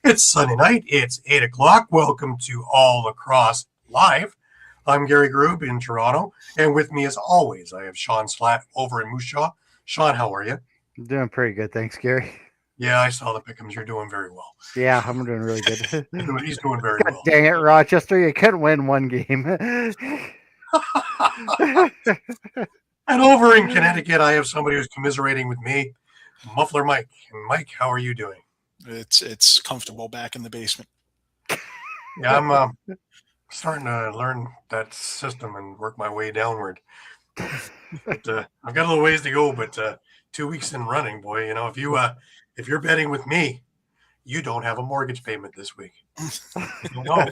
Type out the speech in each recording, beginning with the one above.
It's Sunday night. It's 8 o'clock. Welcome to All Lacrosse Live. I'm Gary Groob in Toronto, and with me, as always, I have Shawn Slaght over in Moose Jaw. Shawn, how are you? I'm doing pretty good, thanks, Gary. Yeah, I saw the pick'ems. You're doing very well. Yeah, I'm doing really good. He's doing very God well. dang it, Rochester! You couldn't win one game. And over in Connecticut, I have somebody who's commiserating with me, Muffler Mike. And Mike, how are you doing? It's comfortable back in the basement. Yeah, I'm starting to learn that system and work my way downward. But I've got a little ways to go, but 2 weeks in running, boy, you know, if you're betting with me, you don't have a mortgage payment this week. No.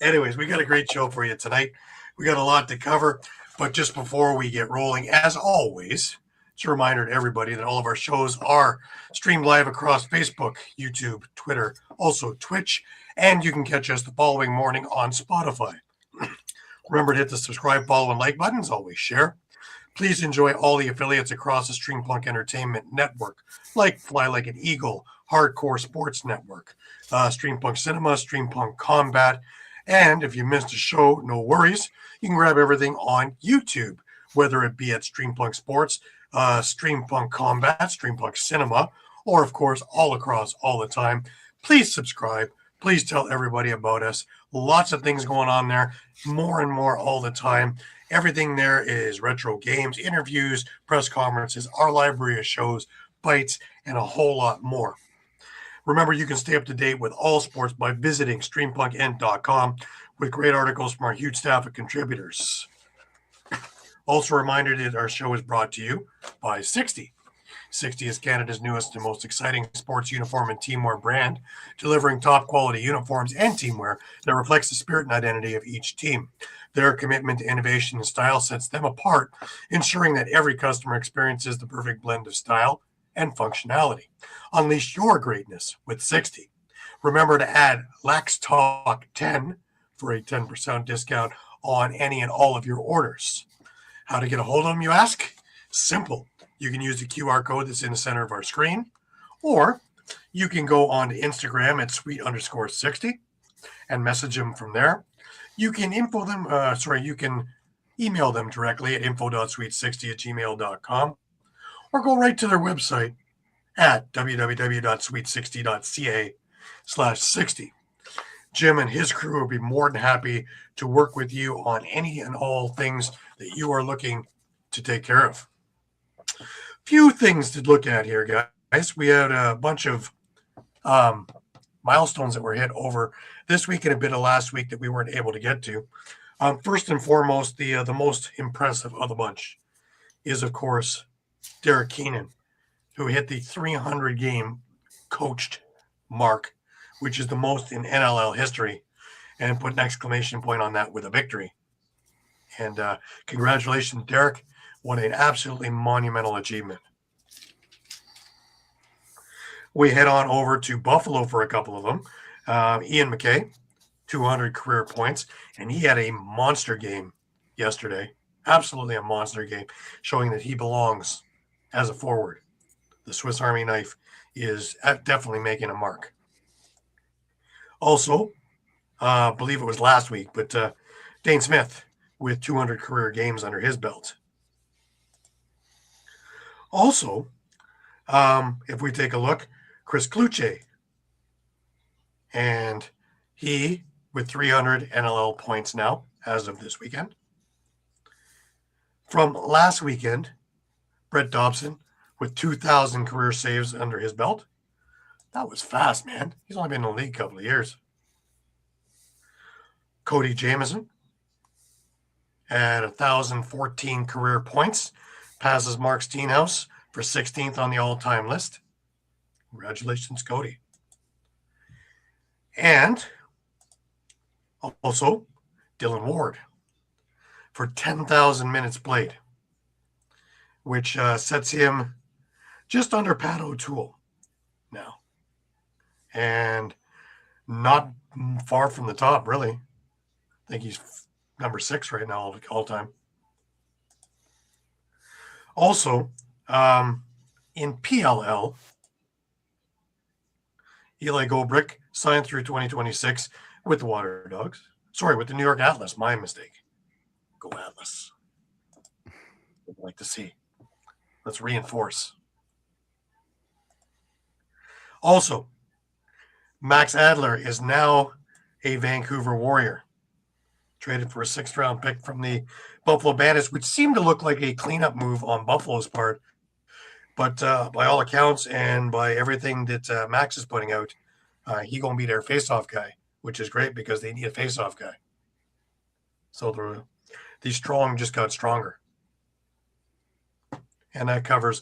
Anyways, we got a great show for you tonight. We got a lot to cover, but just before we get rolling, as always, it's a reminder to everybody that all of our shows are streamed live across Facebook, YouTube, Twitter, also Twitch, and you can catch us the following morning on Spotify. Remember to hit the subscribe, follow, and like buttons. Always share. Please enjoy all the affiliates across the Streampunk Entertainment Network, like Fly Like an Eagle, Hardcore Sports Network, Streampunk Cinema, Streampunk Combat. And if you missed a show, no worries. You can grab everything on YouTube, whether it be at Streampunk Sports, Streampunk Combat, Streampunk Cinema, or, of course, all across all the time. Please subscribe. Please tell everybody about us. Lots of things going on there, more and more all the time. Everything there is retro games, interviews, press conferences, our library of shows, bites, and a whole lot more. Remember, you can stay up to date with all sports by visiting streampunkent.com with great articles from our huge staff of contributors. Also, a reminder that our show is brought to you by 60. 60 is Canada's newest and most exciting sports uniform and teamwear brand, delivering top quality uniforms and teamwear that reflects the spirit and identity of each team. Their commitment to innovation and style sets them apart, ensuring that every customer experiences the perfect blend of style and functionality. Unleash your greatness with 60. Remember to add LaxTalk10 for a 10% discount on any and all of your orders. How to get a hold of them, you ask? Simple. You can use the QR code that's in the center of our screen, or you can go on to Instagram at sweet_60 and message them from there. You can you can email them directly at info.sweet60@gmail.com, or go right to their website at www.sweet60.ca/60. Jim and his crew will be more than happy to work with you on any and all things that you are looking to take care of. Few things to look at here, guys. We had a bunch of milestones that were hit over this week and a bit of last week that we weren't able to get to. First and foremost, the most impressive of the bunch is, of course, Derek Keenan, who hit the 300-game coached mark, which is the most in NLL history, and put an exclamation point on that with a victory. And congratulations, Derek. What an absolutely monumental achievement. We head on over to Buffalo for a couple of them. Ian McKay, 200 career points, and he had a monster game yesterday. Absolutely a monster game, showing that he belongs as a forward. The Swiss Army knife is definitely making a mark. Also, I believe it was last week, but Dane Smith with 200 career games under his belt. Also, if we take a look, Chris Kluche, and he with 300 NLL points now as of this weekend. From last weekend, Brett Dobson with 2,000 career saves under his belt. That was fast, man. He's only been in the league a couple of years. Cody Jamieson at 1,014 career points, passes Mark Steenhouse for 16th on the all-time list. Congratulations, Cody. And also Dylan Ward for 10,000 minutes played, which sets him just under Pat O'Toole now. And not far from the top, really. I think he's number 6 right now all time. Also, in PLL, Eli Gobrick signed through 2026 with the Water Dogs. Sorry, with the New York Atlas. My mistake. Go Atlas. I'd like to see. Let's reinforce. Also, Max Adler is now a Vancouver Warrior. Traded for a 6th-round pick from the Buffalo Bandits, which seemed to look like a cleanup move on Buffalo's part. But by all accounts and by everything that Max is putting out, he going to be their face-off guy, which is great because they need a face-off guy. So the strong just got stronger. And that covers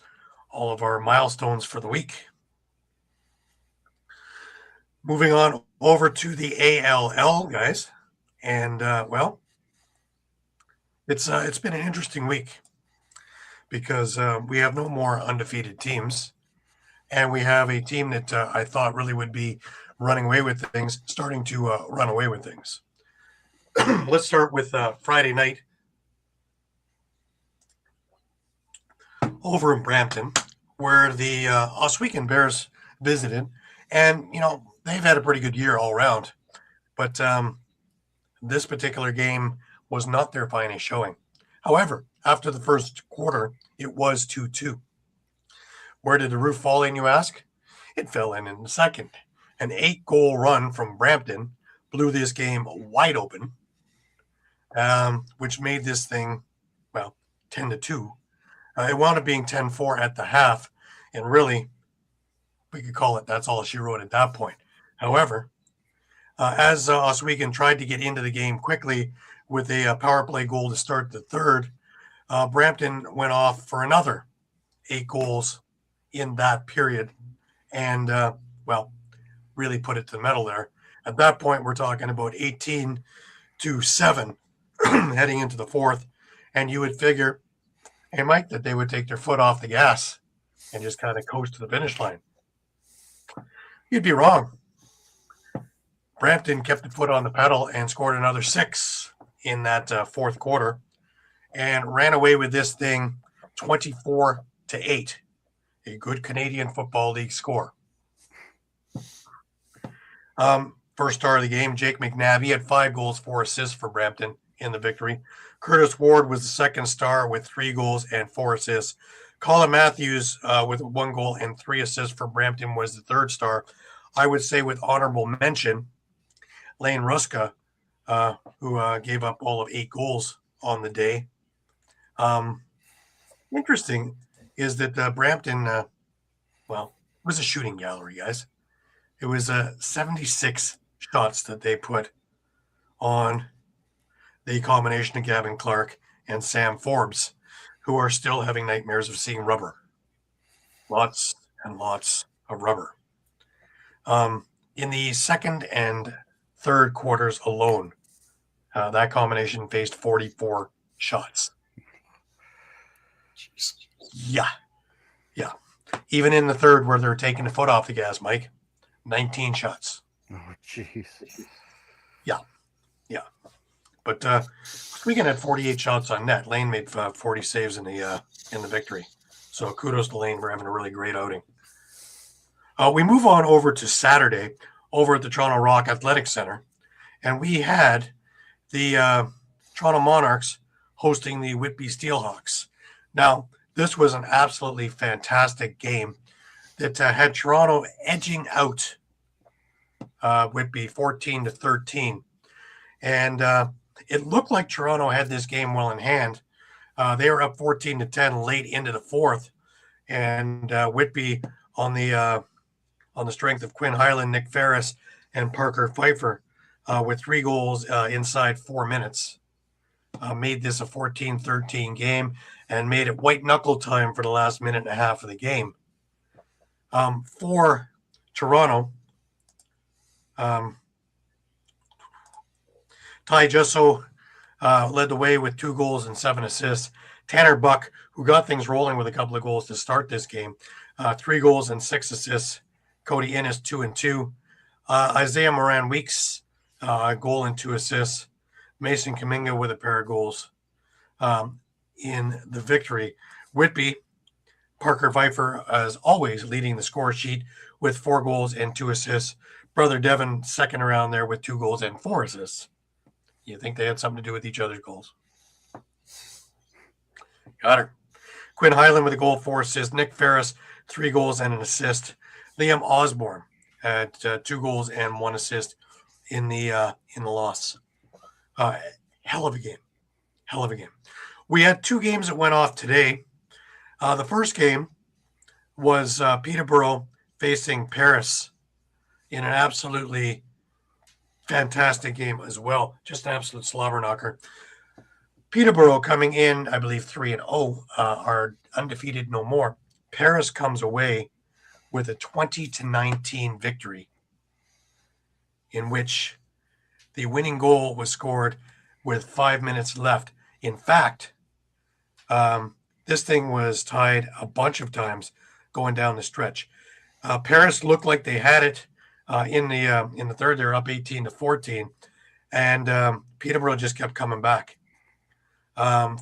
all of our milestones for the week. Moving on over to the ALL, guys. And, well, it's been an interesting week because we have no more undefeated teams. And we have a team that I thought really would be running away with things, starting to run away with things. Let's start with Friday night over in Brampton, where the Oswego Bears visited. And, you know, they've had a pretty good year all around. But this particular game was not their finest showing. However, after the first quarter, it was 2-2. Where did the roof fall in, you ask? It fell in the second. An 8-goal run from Brampton blew this game wide open, which made this thing, well, 10-2. It wound up being 10-4 at the half, and really, we could call it that's all she wrote at that point. However, as Oswego tried to get into the game quickly with a power play goal to start the third, Brampton went off for another 8 goals in that period and, well, really put it to the metal there. At that point, we're talking about 18-7 heading into the fourth, and you would figure, hey, Mike, that they would take their foot off the gas and just kind of coast to the finish line. You'd be wrong. Brampton kept the foot on the pedal and scored another 6 in that fourth quarter and ran away with this thing 24-8. A good Canadian Football League score. First star of the game, Jake McNabb. He had 5 goals, 4 assists for Brampton in the victory. Curtis Ward was the second star with 3 goals and 4 assists. Colin Matthews with 1 goal and 3 assists for Brampton was the third star. I would say with honorable mention, Lane Ruska, who gave up all of 8 goals on the day. Interesting is that Brampton, well, it was a shooting gallery, guys. It was 76 shots that they put on the combination of Gavin Clark and Sam Forbes, who are still having nightmares of seeing rubber. Lots and lots of rubber. In the second and third quarters alone, that combination faced 44 shots. Jeez. Yeah. Even in the third where they're taking the foot off the gas, Mike, 19 shots. Oh, jeez. Yeah. But Swegan had 48 shots on net. Lane made 40 saves in the victory. So kudos to Lane for having a really great outing. We move on over to Saturday over at the Toronto Rock Athletic Center, and we had the Toronto Monarchs hosting the Whitby Steelhawks. Now, this was an absolutely fantastic game that had Toronto edging out Whitby 14-13. And it looked like Toronto had this game well in hand. They were up 14-10 late into the fourth. And Whitby on the strength of Quinn Hyland, Nick Ferris, and Parker Pfeiffer with 3 goals inside 4 minutes. Made this a 14-13 game and made it white knuckle time for the last minute and a half of the game. For Toronto, Ty Jusso led the way with 2 goals and 7 assists. Tanner Buck, who got things rolling with a couple of goals to start this game, 3 goals and 6 assists. Cody Innes, 2 and 2. Isaiah Moran Weeks, a goal and 2 assists. Mason Kaminga with a pair of goals in the victory. Whitby, Parker Pfeiffer, as always, leading the score sheet with 4 goals and 2 assists. Brother Devin second around there with 2 goals and 4 assists. You think they had something to do with each other's goals? Got her. Quinn Hyland with a goal, 4 assists. Nick Ferris, 3 goals and an assist. Liam Osborne had 2 goals and 1 assist in the loss. Hell of a game. Hell of a game. We had 2 games that went off today. The first game was Peterborough facing Paris in an absolutely fantastic game as well. Just an absolute slobber knocker. Peterborough coming in, I believe, 3-0, are undefeated no more. Paris comes away with a 20-19 victory, in which the winning goal was scored with 5 minutes left. In fact, this thing was tied a bunch of times going down the stretch. Paris looked like they had it in the third. They're up 18-14, and Peterborough just kept coming back.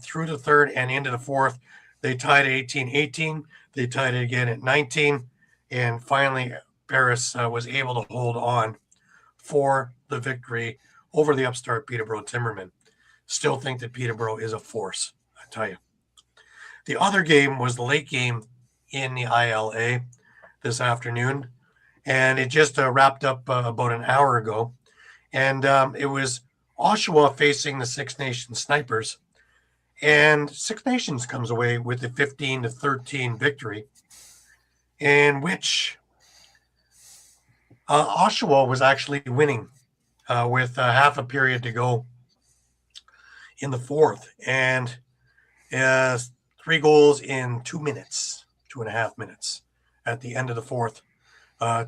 Through the third and into the fourth, they tied at 18-18. They tied it again at 19, and finally Paris was able to hold on for the victory over the upstart Peterborough Timbermen. Still think that Peterborough is a force, I tell you. The other game was the late game in the ILA this afternoon, and it just wrapped up about an hour ago. And it was Oshawa facing the Six Nations Snipers, and Six Nations comes away with a 15-13 victory, in which Oshawa was actually winning with half a period to go in the fourth, and 3 goals in 2 minutes, 2.5 minutes at the end of the fourth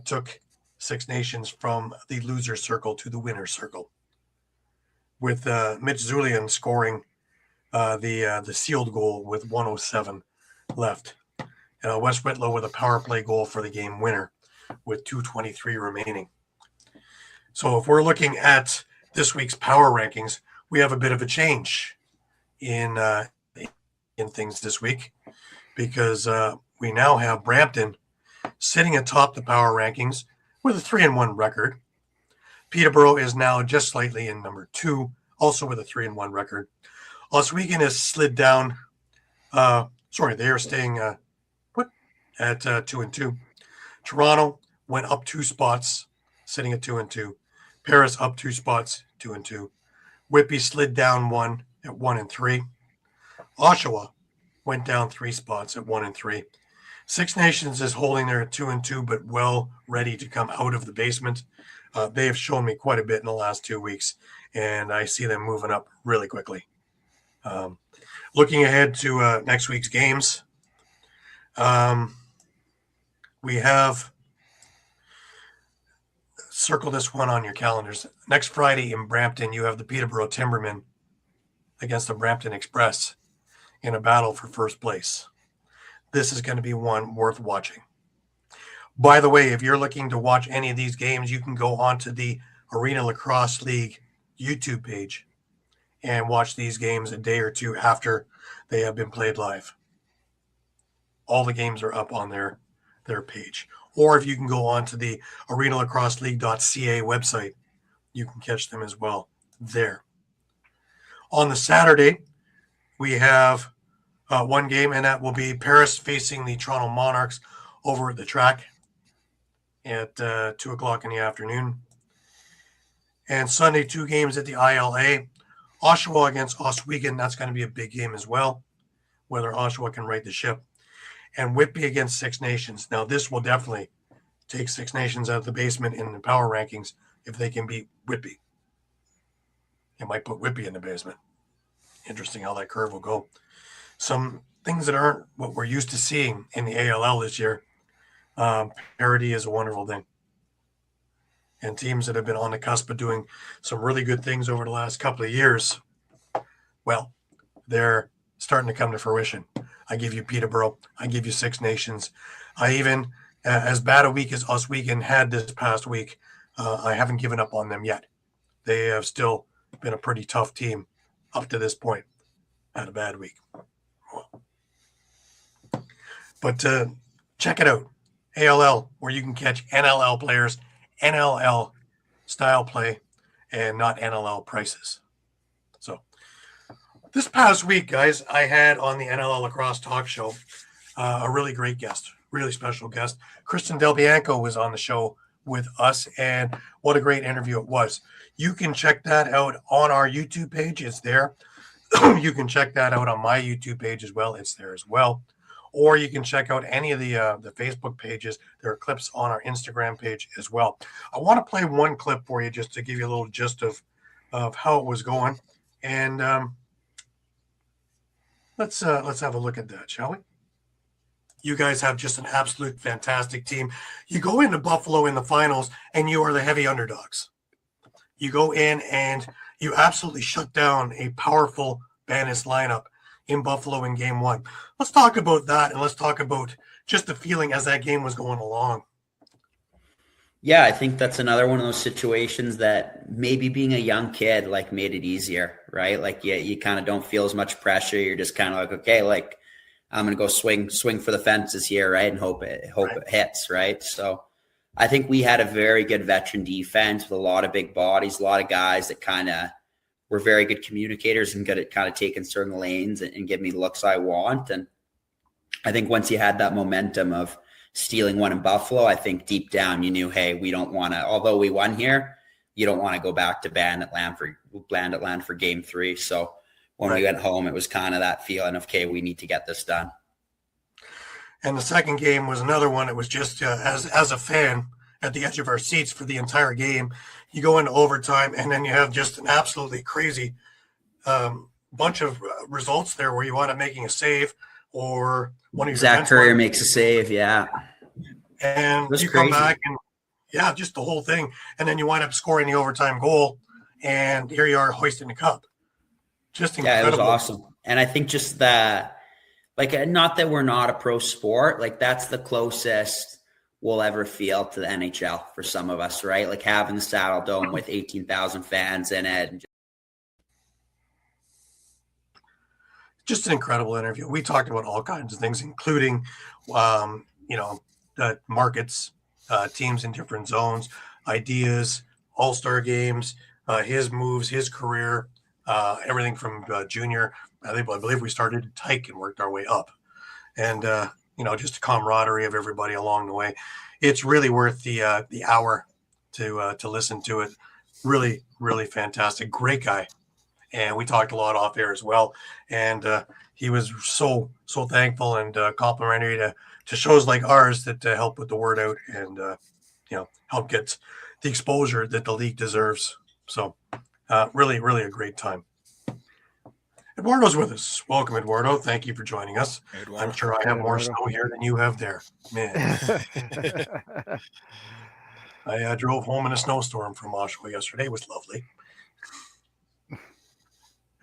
took Six Nations from the loser circle to the winner circle, with Mitch Zulian scoring the sealed goal with 1:07 left. Wes Whitlow with a power play goal for the game winner with 2:23 remaining. So if we're looking at this week's power rankings, we have a bit of a change in things this week, because we now have Brampton sitting atop the power rankings with a 3-1 record. Peterborough is now just slightly in number 2, also with a 3-1 record. Oswego has slid down. They are staying put at 2-2. Toronto went up 2 spots, sitting at 2-2. Paris up 2 spots, 2-2. Whitby slid down 1 at 1-3. Oshawa went down 3 spots at 1-3. Six Nations is holding there at 2-2, but well ready to come out of the basement. They have shown me quite a bit in the last 2 weeks, and I see them moving up really quickly. Looking ahead to next week's games, we have, circle this one on your calendars. Next Friday in Brampton, you have the Peterborough Timbermen against the Brampton Express in a battle for first place. This is going to be one worth watching. By the way, if you're looking to watch any of these games, you can go onto the Arena Lacrosse League YouTube page and watch these games a day or two after they have been played live. All the games are up on their page. Or if you can go onto the arenalacrosseleague.ca website, you can catch them as well there. On the Saturday, we have one game, and that will be Paris facing the Toronto Monarchs over at the track at 2 o'clock in the afternoon. And Sunday, 2 games at the ILA. Oshawa against Oswego, that's going to be a big game as well, whether Oshawa can right the ship. And Whitby against Six Nations. Now, this will definitely take Six Nations out of the basement in the power rankings if they can beat Whitby. It might put Whitby in the basement. Interesting how that curve will go. Some things that aren't what we're used to seeing in the ALL this year. Parity is a wonderful thing. And teams that have been on the cusp of doing some really good things over the last couple of years, well, they're starting to come to fruition. I give you Peterborough. I give you Six Nations. I even, as bad a week as Oswego had this past week, I haven't given up on them yet. They have still been a pretty tough team up to this point. Had a bad week. But check it out. ALL, where you can catch NLL players, NLL style play, and not NLL prices. So this past week, guys, I had on the NLL Lacrosse Talk Show a really great guest, really special guest. Kristen Del Bianco was on the show with us, and what a great interview it was. You can check that out on our YouTube page. It's there. You can check that out on my YouTube page as well. It's there as well. Or you can check out any of the Facebook pages. There are clips on our Instagram page as well. I want to play one clip for you just to give you a little gist of how it was going. And let's have a look at that, shall we? You guys have just an absolute fantastic team. You go into Buffalo in the finals, and you are the heavy underdogs. You go in and you absolutely shut down a powerful Banis lineup in Buffalo in game one. Let's talk about that, and let's talk about just the feeling as that game was going along. Yeah, I think that's another one of those situations that maybe being a young kid like made it easier, right? Like you kind of don't feel as much pressure. You're just kind of like, okay, like I'm gonna go swing for the fences here, right? And hope it hits, right? So I think we had a very good veteran defense with a lot of big bodies, a lot of guys that kind of were very good communicators and good at kind of taking certain lanes and give me the looks I want. And I think once you had that momentum of stealing one in Buffalo, I think deep down you knew, hey, we don't want to, although we won here, you don't want to go back to Bandit Land for game 3. So when we went home, it was kind of that feeling of, okay, we need to get this done. And the second game was another one. It was just as a fan at the edge of our seats for the entire game. You go into overtime, and then you have just an absolutely crazy bunch of results there where you wind up making a save or one of your Zach Courier makes a save, yeah. And you come back and, yeah, just the whole thing. And then you wind up scoring the overtime goal, and here you are hoisting the cup. Just incredible. Yeah, it was awesome. And I think just that, like, not that we're not a pro sport, like that's the closest we'll ever feel to the NHL for some of us, right? Like having the Saddle Dome with 18,000 fans in it. And just an incredible interview. We talked about all kinds of things, including, the markets, teams in different zones, ideas, all-star games, his moves, his career, everything from junior. I believe we started at Tyke and worked our way up. And, just the camaraderie of everybody along the way. It's really worth the hour to listen to it. Really, really fantastic. Great guy. And we talked a lot off air as well. And he was so thankful and complimentary to shows like ours that help put the word out and, help get the exposure that the league deserves. So really, really a great time. Eduardo's with us. Welcome, Eduardo. Thank you for joining us. I'm sure I have more snow here than you have there. Man. I drove home in a snowstorm from Oshawa yesterday. It was lovely.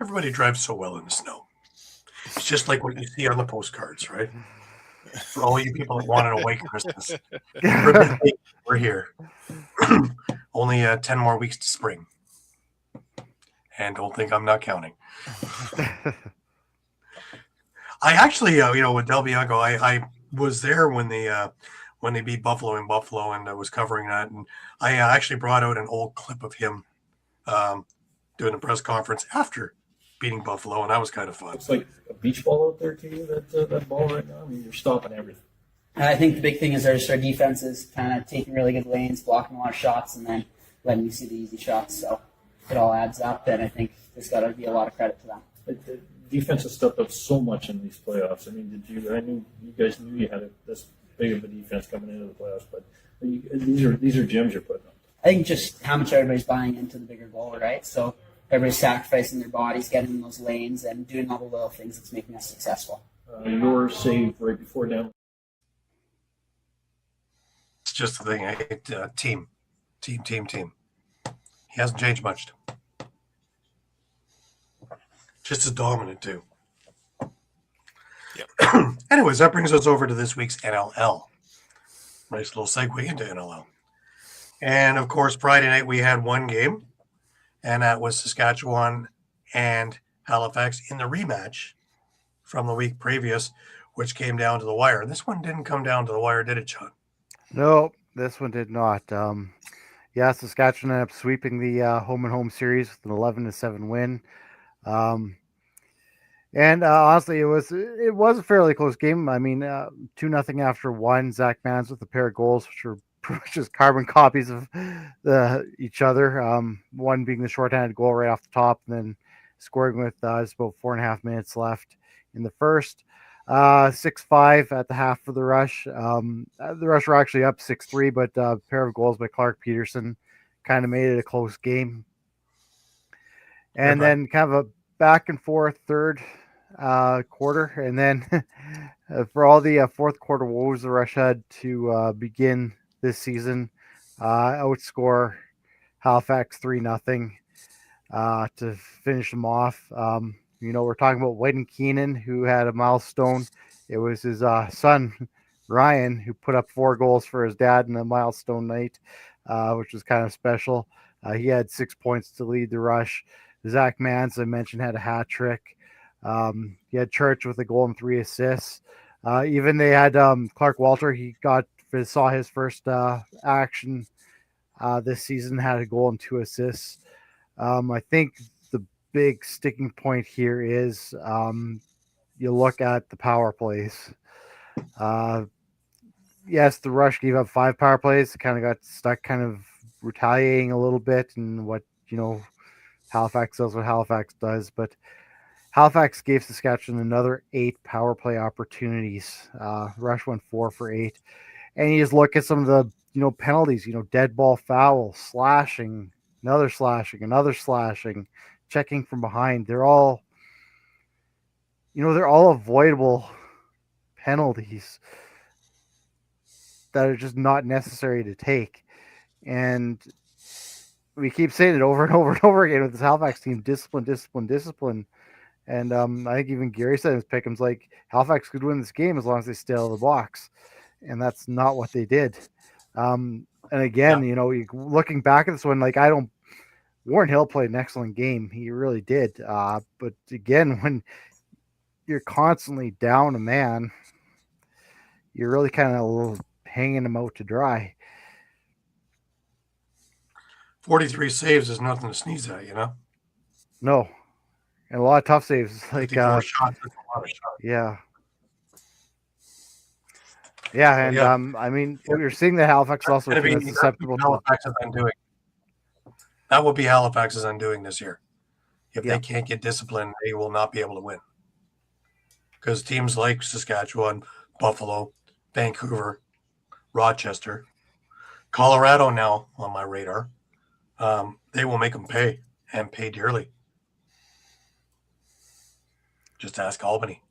Everybody drives so well in the snow. It's just like what you see on the postcards, right? For all you people that wanted a white Christmas. We're here. Only 10 more weeks to spring. And don't think I'm not counting. I actually, with Del Bianco, I was there when they beat Buffalo in Buffalo, and I was covering that. And I actually brought out an old clip of him doing a press conference after beating Buffalo, and that was kind of fun. It's like a beach ball out there to you, that ball right now. I mean, you're stopping everything. I think the big thing is our defense is kind of taking really good lanes, blocking a lot of shots, and then letting you see the easy shots. So it all adds up, and I think there's got to be a lot of credit to them. The defense has stepped up so much in these playoffs. I mean, I knew you guys knew you had this big of a defense coming into the playoffs, but these are gems you're putting up. I think just how much everybody's buying into the bigger goal, right? So everybody's sacrificing their bodies, getting in those lanes, and doing all the little things that's making us successful. Your save right before down. It's just the thing. I hate team. He hasn't changed much. Just as dominant, too. Yep. Anyways, that brings us over to this week's NLL. Nice little segue into NLL. And, of course, Friday night we had one game, and that was Saskatchewan and Halifax in the rematch from the week previous, which came down to the wire. And this one didn't come down to the wire, did it, Shawn? No, this one did not. Yeah, Saskatchewan ended up sweeping the home and home series with an 11-7 win. And honestly, it was a fairly close game. I mean, 2-0 after one. Zach Mans with a pair of goals, which were pretty much just carbon copies of each other. One being the shorthanded goal right off the top, and then scoring with just about 4.5 minutes left in the first. 6-5 at the half for the Rush. The Rush were actually up 6-3, but a pair of goals by Clark Peterson kind of made it a close game. And then kind of a back and forth third quarter, and then for all the fourth quarter woes the Rush had to begin this season, outscore Halifax 3-0 to finish them off. We're talking about Whiten Keenan, who had a milestone. It was his son Ryan who put up 4 goals for his dad in a milestone night, which was kind of special. He had 6 points to lead the Rush. Zach Mans, I mentioned, had a hat trick. He had Church with a goal and 3 assists. Even they had Clark Walter. He saw his first action this season, had a goal and 2 assists. I think the big sticking point here is you look at the power plays. Yes, the Rush gave up 5 power plays. Kind of got stuck kind of retaliating a little bit, and what Halifax does what Halifax does, but Halifax gave Saskatchewan another 8 power play opportunities. Rush went 4 for 8. And you just look at some of the penalties, dead ball foul, slashing, another slashing, checking from behind. They're all avoidable penalties that are just not necessary to take. And we keep saying it over and over and over again with this Halifax team: discipline. And I think even Gary said in his pick'ems, like, Halifax could win this game as long as they stay out of the box, and that's not what they did. And again, looking back at this one, like, Warren Hill played an excellent game. He really did. But again, when you're constantly down a man, you're really kind of hanging him out to dry. 43 saves is nothing to sneeze at, No. And a lot of tough saves. Like, 54 shots, that's a lot of shots. Yeah. Yeah, and Yeah. I mean, you're seeing that Halifax also That's gonna is be susceptible to. Halifax's undoing. That will be Halifax's undoing this year. If Yeah. they can't get disciplined, they will not be able to win. Because teams like Saskatchewan, Buffalo, Vancouver, Rochester, Colorado now on my radar, they will make them pay, and pay dearly. Just ask Albany.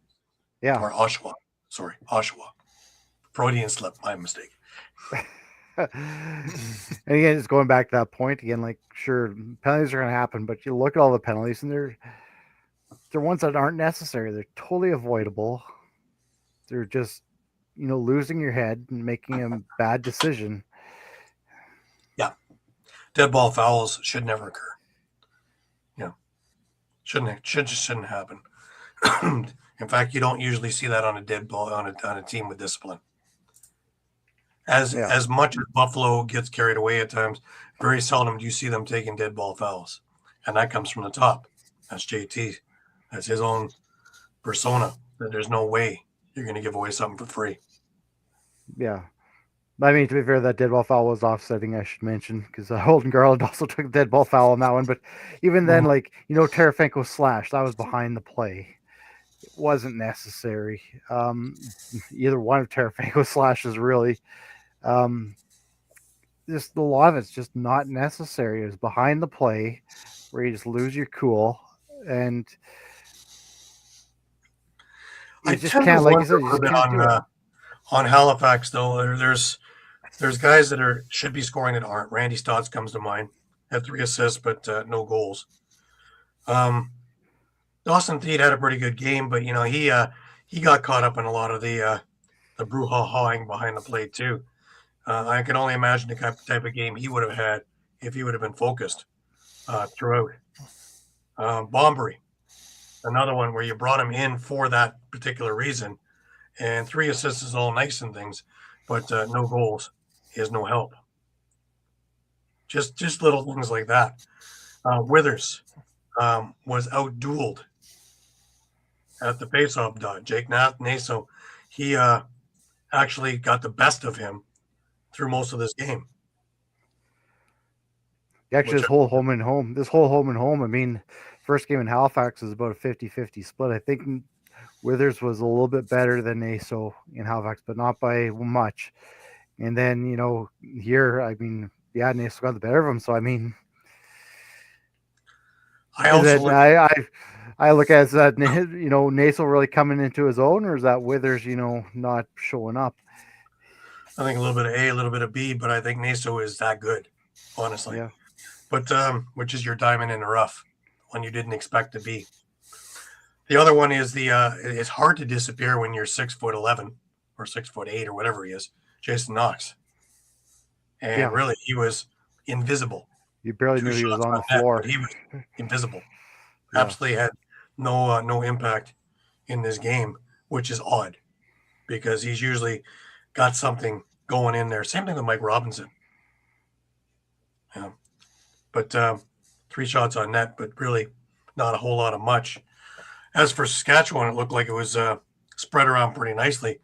Yeah. Or Oshawa. Sorry, Oshawa. Freudian slip, my mistake. And again, just going back to that point again, like, sure, penalties are going to happen, but you look at all the penalties, and they're ones that aren't necessary. They're totally avoidable. They're just, losing your head and making a bad decision. Yeah. Dead ball fouls should never occur. Shouldn't happen. In fact, you don't usually see that on a dead ball on a team with discipline. As much as Buffalo gets carried away at times, very seldom do you see them taking dead ball fouls, and that comes from the top. That's JT. That's his own persona. That there's no way you're going to give away something for free. Yeah. I mean, to be fair, that dead ball foul was offsetting, I should mention, because Holden Garland also took a dead ball foul on that one. But even then, Tarasenko slash, that was behind the play. It wasn't necessary. Either one of Tarasenko's slashes, really. Just a lot of it's just not necessary. It was behind the play where you just lose your cool. And you just can't, like you said, you just can't do it. On Halifax, though, there's guys that should be scoring that aren't. Randy Stotts comes to mind. Had 3 assists, but no goals. Dawson Theed had a pretty good game, but he got caught up in a lot of the brouhahaing behind the plate too. I can only imagine the type of game he would have had if he would have been focused throughout. Bombery, another one where you brought him in for that particular reason. And 3 assists is all nice and things, but no goals. is no help. Just little things like that. Withers was outdueled at the faceoff dot. Jake Naso, he actually got the best of him through most of this game. Actually, this whole home and home, I mean, first game in Halifax was about a 50-50 split. I think Withers was a little bit better than Naso in Halifax, but not by much. And then, you know, here, I mean, yeah, Naso got the better of him. So, I mean, I look at it as that, you know, Naso really coming into his own, or is that Withers, you know, not showing up? I think a little bit of A, a little bit of B, but I think Naso is that good, honestly. Yeah. But which is your diamond in the rough, one you didn't expect to be. The other one is it's hard to disappear when you're 6'11" or 6'8" or whatever he is, Jason Knox. And really, he was invisible. You barely knew he was on the floor. He was invisible. Yeah. Absolutely had no impact in this game, which is odd because he's usually got something going in there. Same thing with Mike Robinson. Yeah. But 3 shots on net, but really not a whole lot of much. As for Saskatchewan, it looked like it was spread around pretty nicely.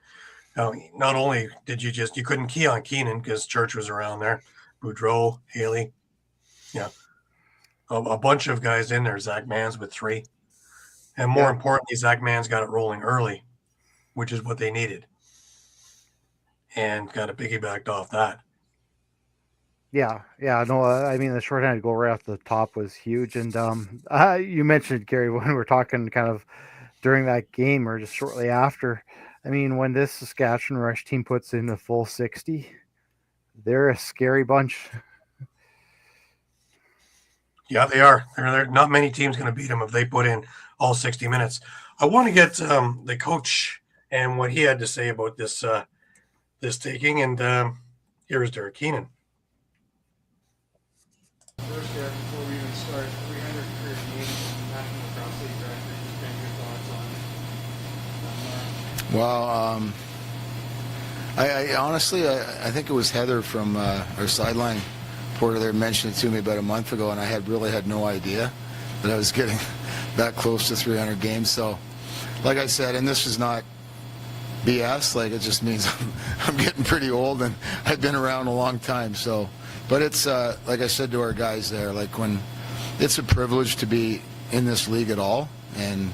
Not only did you couldn't key on Keenan because Church was around there, Boudreau, Haley, a bunch of guys in there. Zach Mans with 3, and more importantly, Zach Mans got it rolling early, which is what they needed, and kind of piggybacked off that. Yeah, no, I mean, the shorthanded goal right off the top was huge. And you mentioned, Gary, when we were talking kind of during that game or just shortly after, I mean, when this Saskatchewan Rush team puts in a full 60, they're a scary bunch. Yeah, they are. They're not many teams going to beat them if they put in all 60 minutes. I want to get the coach and what he had to say about this taking. And here's Derek Keenan. First, before we even start, 300 career games, National Lacrosse League record. Just kind of your thoughts on Well, I honestly, I think it was Heather from our sideline reporter there mentioned it to me about a month ago, and I really had no idea that I was getting that close to 300 games. So, like I said, and this is not BS, like it just means I'm getting pretty old and I've been around a long time. So, but it's like I said to our guys there, like when it's a privilege to be in this league at all, and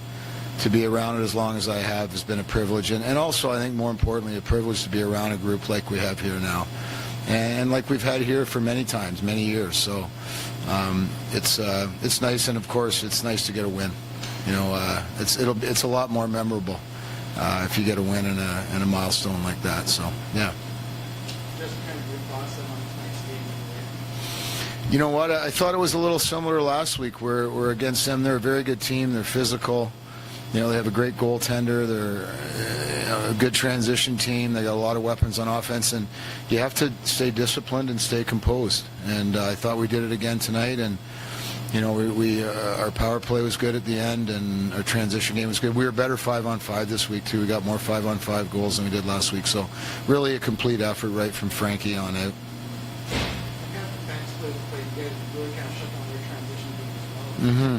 to be around it as long as I have has been a privilege, and also I think more importantly a privilege to be around a group like we have here now, and like we've had here for many years. So it's nice, and of course it's nice to get a win. You know, it's a lot more memorable if you get a win in a milestone like that. So yeah. just kind of your thoughts on tonight's game? You know what? I thought it was a little similar last week. We're against them. They're a very good team. They're physical. You know, they have a great goaltender. They're a good transition team. They got a lot of weapons on offense, and you have to stay disciplined and stay composed. And I thought we did it again tonight. And you know, our power play was good at the end, and our transition game was good. We were better 5-on-5 this week too. We got more 5-on-5 goals than we did last week. So, really a complete effort right from Frankie on out. Mm-hmm.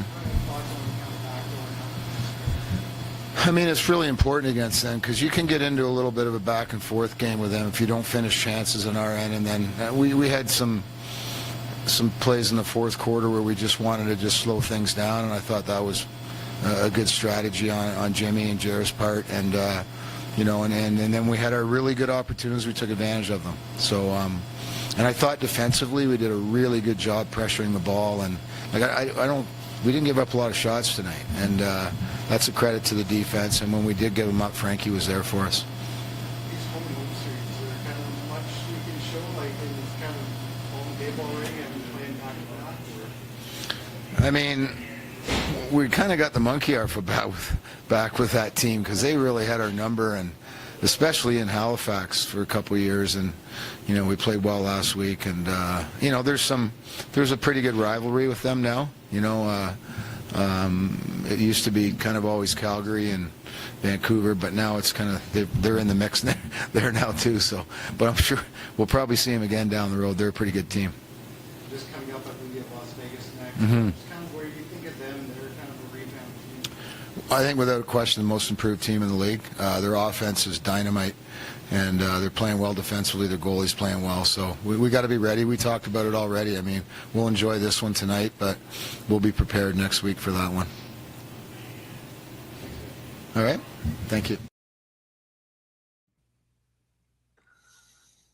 I mean, it's really important against them because you can get into a little bit of a back and forth game with them if you don't finish chances on our end. And then we had some plays in the fourth quarter where we just wanted to just slow things down, and I thought that was a good strategy on Jimmy and Jared's part. And you know, and then we had our really good opportunities. We took advantage of them. So, and I thought defensively we did a really good job pressuring the ball, and like we didn't give up a lot of shots tonight, and that's a credit to the defense. And when we did give them up, Frankie was there for us. These home and home series, is there kind of much you can show, like in this kind of home game already and playing back? I mean, we kind of got the monkey off back with that team because they really had our number, and especially in Halifax for a couple of years. And you know, we played well last week, and you know, there's a pretty good rivalry with them now. You know, It used to be kind of always Calgary and Vancouver, but now it's kind of they're in the mix there now too. So, but I'm sure we'll probably see them again down the road. They're a pretty good team. Just coming up, I believe, at Las Vegas next. Mhm. It's kind of where you think of them. They're kind of a rebound team. I think without question the most improved team in the league. Their offense is dynamite, and they're playing well defensively. Their goalie's playing well, so we got to be ready. We talked about it already. I mean, we'll enjoy this one tonight, but we'll be prepared next week for that one. All right, thank you.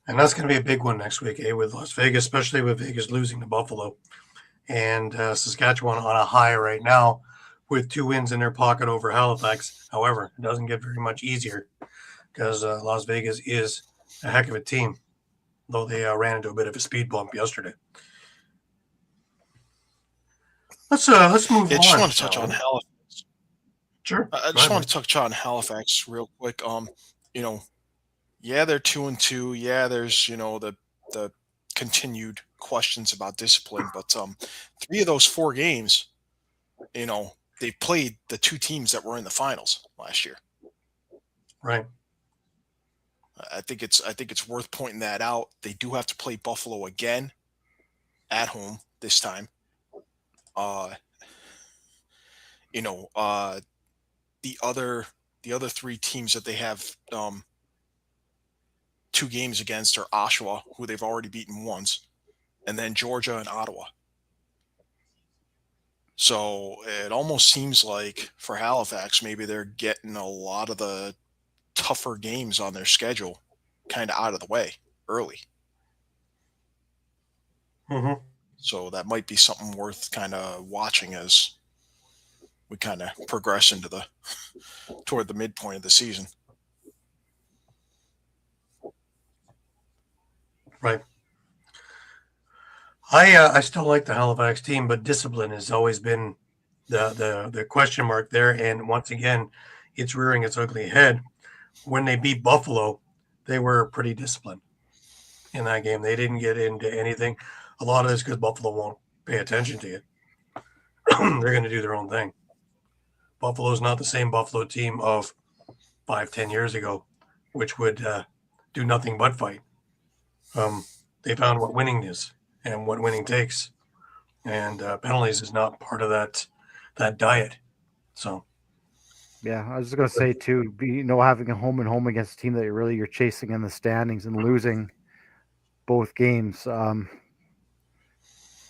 And that's going to be a big one next week, with Las Vegas, especially with Vegas losing to Buffalo. And Saskatchewan on a high right now with 2 wins in their pocket over Halifax. However, it doesn't get very much easier because Las Vegas is a heck of a team, though they ran into a bit of a speed bump yesterday. Let's move on. I just want to touch on Halifax. Sure. I just want to touch on Halifax real quick. Yeah, they're 2-2. Yeah, there's the continued questions about discipline, but 3 of those 4 games, they played the 2 teams that were in the finals last year. Right. I think it's worth pointing that out. They do have to play Buffalo again at home this time. The other 3 teams that they have 2 games against are Oshawa, who they've already beaten once, and then Georgia and Ottawa. So it almost seems like for Halifax, maybe they're getting a lot of the tougher games on their schedule kind of out of the way early. Mm-hmm. So that might be something worth kind of watching as we kind of progress into toward the midpoint of the season. Right. I still like the Halifax team, but discipline has always been the question mark there. And once again, it's rearing its ugly head. When they beat Buffalo, they were pretty disciplined in that game. They didn't get into anything. A lot of this because Buffalo won't pay attention to you. They're going to do their own thing. Buffalo's not the same Buffalo team of 5-10 years ago, which would do nothing but fight. They found what winning is and what winning takes, and penalties is not part of that diet. So, yeah, I was just gonna say too, having a home and home against a team that you're chasing in the standings and losing both games.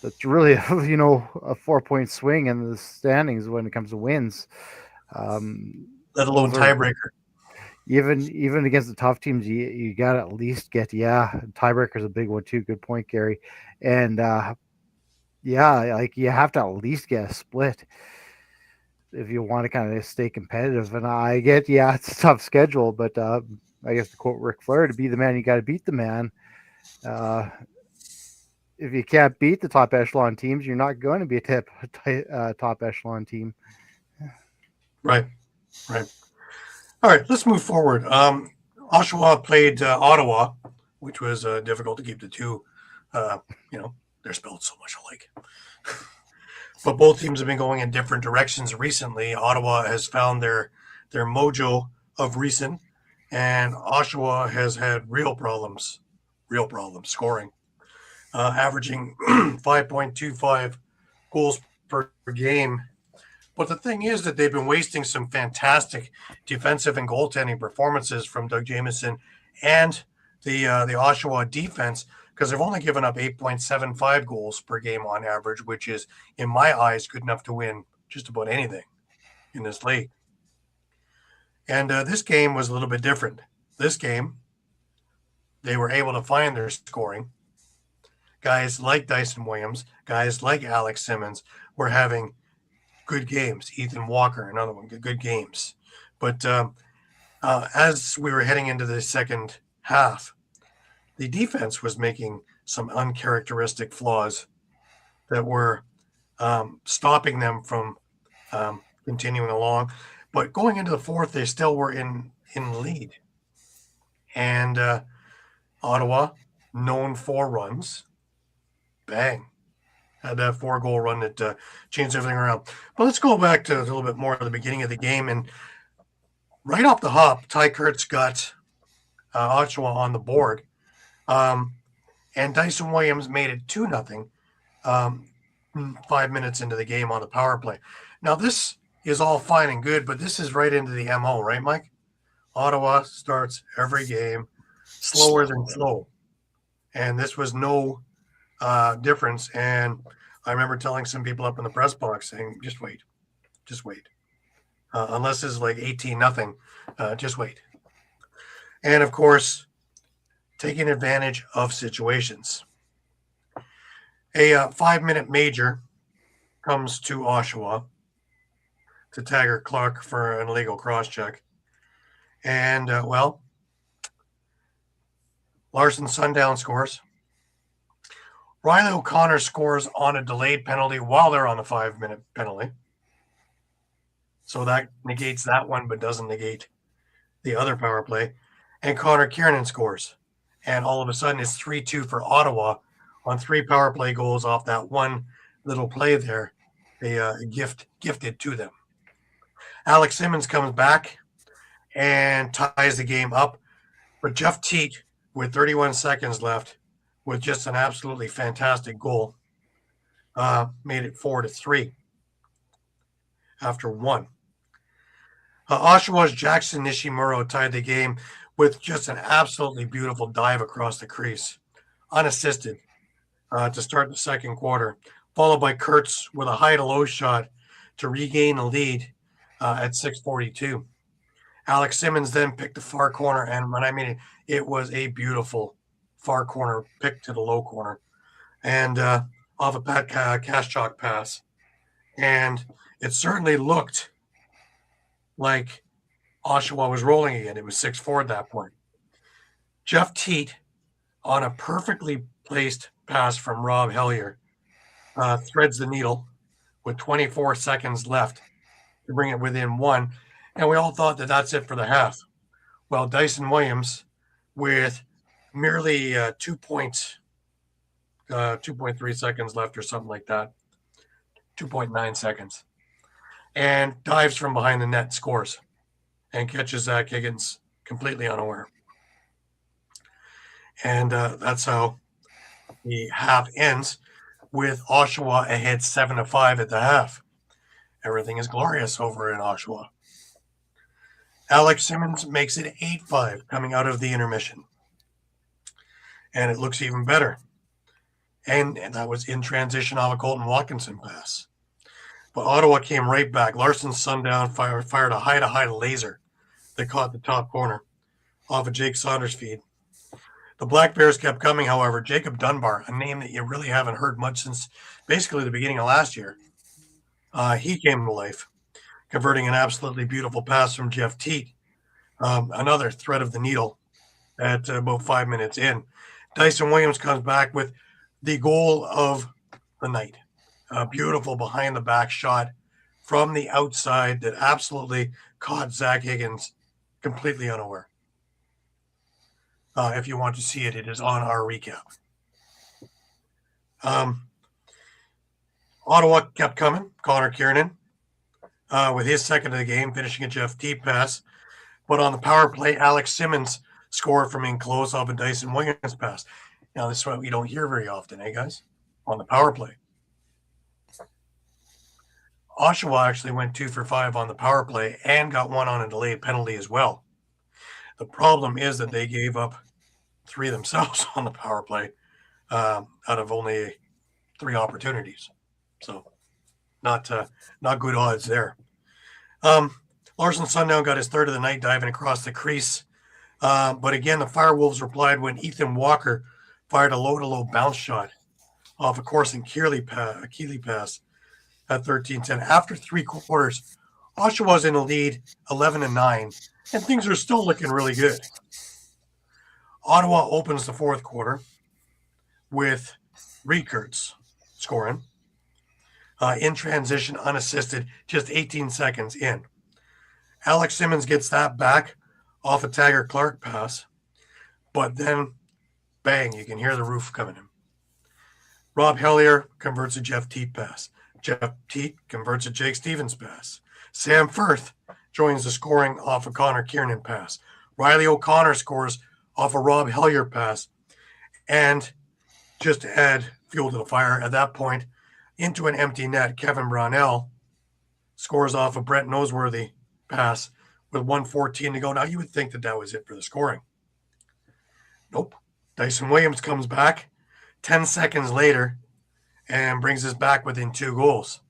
That's really a 4-point swing in the standings when it comes to wins. let alone tiebreaker. Even against the tough teams, you got to at least get tiebreaker is a big one too. Good point, Gary. And you have to at least get a split if you want to kind of stay competitive. And I get it's a tough schedule, but I guess to quote Ric Flair, to be the man, you got to beat the man. If you can't beat the top echelon teams, you're not going to be a top echelon team. Right. All right, let's move forward. Oshawa played Ottawa, which was difficult to keep the two. They're spelled so much alike. But both teams have been going in different directions recently. Ottawa has found their mojo of recent, and Oshawa has had real problems scoring, averaging 5.25 goals per game. But the thing is that they've been wasting some fantastic defensive and goaltending performances from Doug Jamieson and the Oshawa defense, because they've only given up 8.75 goals per game on average, which is, in my eyes, good enough to win just about anything in this league. And this game was a little bit different. This game, they were able to find their scoring. Guys like Dyson Williams, guys like Alex Simmons were having good games. Ethan Walker, another one, good games. But as we were heading into the second half, the defense was making some uncharacteristic flaws that were stopping them from continuing along. But going into the fourth, they still were in lead. And Ottawa, known for runs, bang. had that 4-goal run that changed everything around. But let's go back to a little bit more at the beginning of the game. And right off the hop, Ty Kurtz got Oshawa on the board. And Dyson Williams made it 2-0 5 minutes into the game on the power play. Now, this is all fine and good, but this is right into the MO, right, Mike? Ottawa starts every game slower than slow. And this was no difference. And I remember telling some people up in the press box saying, just wait. Unless it's like 18-0, just wait. And, of course, taking advantage of situations. A 5-minute major comes to Oshawa to Taggart Clark for an illegal cross-check. And, Larson Sundown scores. Riley O'Connor scores on a delayed penalty while they're on a 5-minute penalty. So that negates that one, but doesn't negate the other power play. And Connor Kiernan scores. And all of a sudden it's 3-2 for Ottawa on 3 power play goals off that one little play there. They gifted to them. Alex Simmons comes back and ties the game up. But Jeff Teat, with 31 seconds left, with just an absolutely fantastic goal, made it 4-3 after 1. Oshawa's Jackson Nishimuro tied the game with just an absolutely beautiful dive across the crease, unassisted, to start the second quarter, followed by Kurtz with a high-to-low shot to regain the lead at 6:42. Alex Simmons then picked the far corner, and when I mean it was a beautiful far corner pick to the low corner, and off a Pat Kostiuk pass. And it certainly looked like Oshawa was rolling again. It was 6-4 at that point. Jeff Teat, on a perfectly placed pass from Rob Hellier, threads the needle with 24 seconds left to bring it within 1. And we all thought that that's it for the half. Well, Dyson Williams, with merely 2.3 seconds left or something like that, 2.9 seconds, and dives from behind the net, scores, and catches Zach Higgins completely unaware. And that's how the half ends, with Oshawa ahead 7-5 at the half. Everything is glorious over in Oshawa. Alex Simmons makes it 8-5 coming out of the intermission. And it looks even better. And that was in transition off a Colton Watkinson pass. But Ottawa came right back. Larson Sundown fired a high-to-high laser that caught the top corner off a Jake Saunders feed. The Black Bears kept coming, however. Jacob Dunbar, a name that you really haven't heard much since basically the beginning of last year, he came to life, converting an absolutely beautiful pass from Jeff Teat. Another thread of the needle at about 5 minutes in. Dyson Williams comes back with the goal of the night. A beautiful behind-the-back shot from the outside that absolutely caught Zach Higgins completely unaware. If you want to see it, it is on our recap. Ottawa kept coming. Connor Kiernan with his second of the game, finishing a Jeff Teat pass. But on the power play, Alex Simmons scored from in close off a Dyson Williams pass. Now, this is what we don't hear very often, guys? On the power play. Oshawa actually went 2 for 5 on the power play and got 1 on a delayed penalty as well. The problem is that they gave up 3 themselves on the power play out of only 3 opportunities. So not good odds there. Larson Sundown got his third of the night diving across the crease. But again, the Firewolves replied when Ethan Walker fired a low-to-low bounce shot off a Corson Keeley pass at 13-10. After 3 quarters, Oshawa's in the lead 11-9, and things are still looking really good. Ottawa opens the fourth quarter with Reed Kurtz scoring in transition, unassisted, just 18 seconds in. Alex Simmons gets that back off a Taggart Clark pass, but then, bang, you can hear the roof coming in. Rob Hellier converts a Jeff Teat pass. Jeff Teat converts a Jake Stevens pass. Sam Firth joins the scoring off a Connor Kiernan pass. Riley O'Connor scores off a Rob Hellier pass. And just to add fuel to the fire, at that point, into an empty net, Kevin Brownell scores off a Brent Noseworthy pass with 1:14 to go. Now, you would think that that was it for the scoring. Nope. Dyson Williams comes back 10 seconds later and brings us back within 2 goals.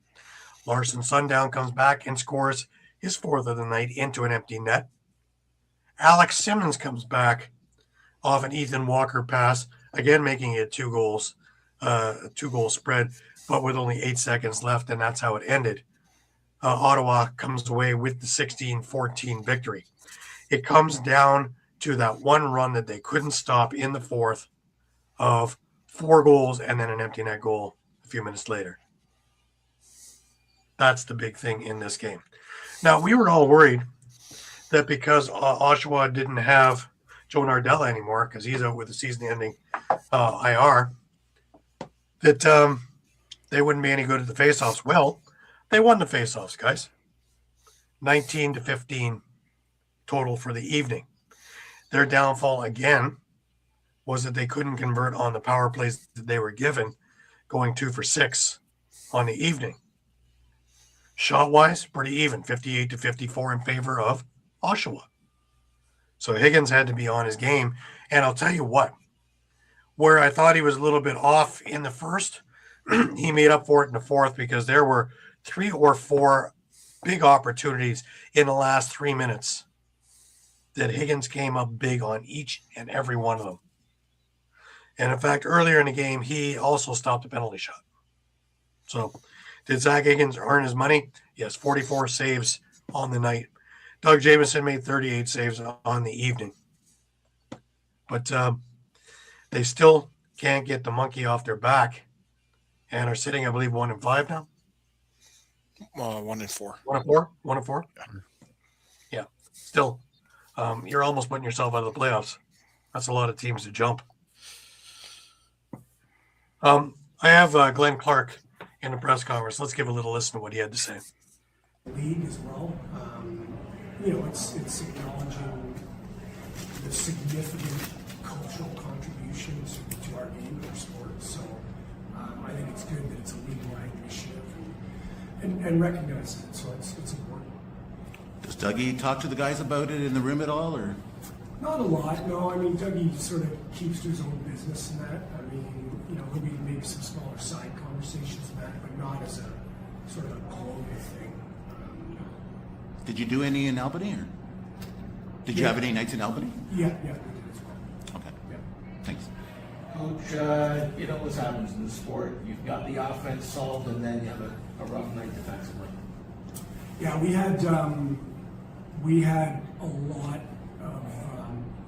Larson Sundown comes back and scores his 4th of the night into an empty net. Alex Simmons comes back off an Ethan Walker pass, again making it 2 goals, a 2-goal spread, but with only 8 seconds left, and that's how it ended. Ottawa comes away with the 16-14 victory. It comes down to that one run that they couldn't stop in the 4th of 4 goals and then an empty net goal a few minutes later. That's the big thing in this game. Now, we were all worried that because Oshawa didn't have Joe Nardella anymore, because he's out with the season-ending IR, that they wouldn't be any good at the faceoffs. Well, they won the faceoffs, guys. 19-15 total for the evening. Their downfall, again, was that they couldn't convert on the power plays that they were given, going 2 for 6 on the evening. Shot-wise, pretty even, 58-54 in favor of Oshawa. So Higgins had to be on his game. And I'll tell you what, where I thought he was a little bit off in the first, he made up for it in the 4th, because there were 3 or 4 big opportunities in the last 3 minutes that Higgins came up big on each and every one of them. And in fact, earlier in the game, he also stopped a penalty shot. So did Zach Higgins earn his money? Yes, 44 saves on the night. Doug Jamieson made 38 saves on the evening. But they still can't get the monkey off their back and are sitting, I believe, 1-5 now. 1-4. 1-4? 1-4? Yeah. Still, you're almost putting yourself out of the playoffs. That's a lot of teams to jump. I have Glenn Clark in the press conference. Let's give a little listen to what he had to say. League as well. It's acknowledging the significant cultural contributions to our game, our sport. So I think it's good that it's a league-wide initiative and recognize it. So it's important. Does Dougie talk to the guys about it in the room at all, or? Not a lot, no. I mean, Dougie sort of keeps to his own business in that. I mean, there'll be maybe some smaller side conversations in that, but not as a sort of a global thing. Did you do any in Albany, or did you have any nights in Albany? Yeah, we did as well. Okay. Yeah. Thanks. Coach, what happens in the sport? You've got the offense solved, and then you have a rough night defensively. Yeah, we had a lot of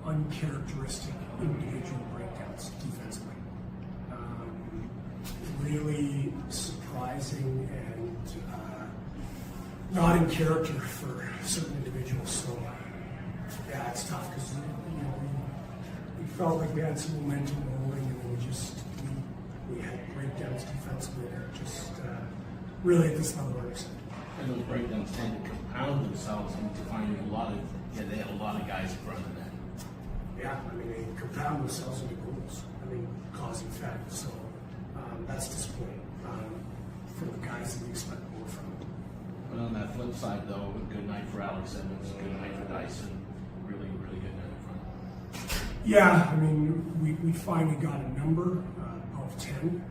uncharacteristic individual breakdowns defensively. Really surprising and not in character for certain individuals. So yeah, it's tough because we felt like we had some momentum rolling, and then we had breakdowns defensively that just really at this level are exciting. And those breakdowns tend to compound themselves into finding they had a lot of guys in front of that. Yeah, I mean, they compound themselves into goals. I mean, causing effect. So that's disappointing for the guys that we expect more from. But on that flip side, though, a good night for Alex Simmons, a good night for Dyson, really, really good night in front. Yeah, I mean, we finally got a number of 10.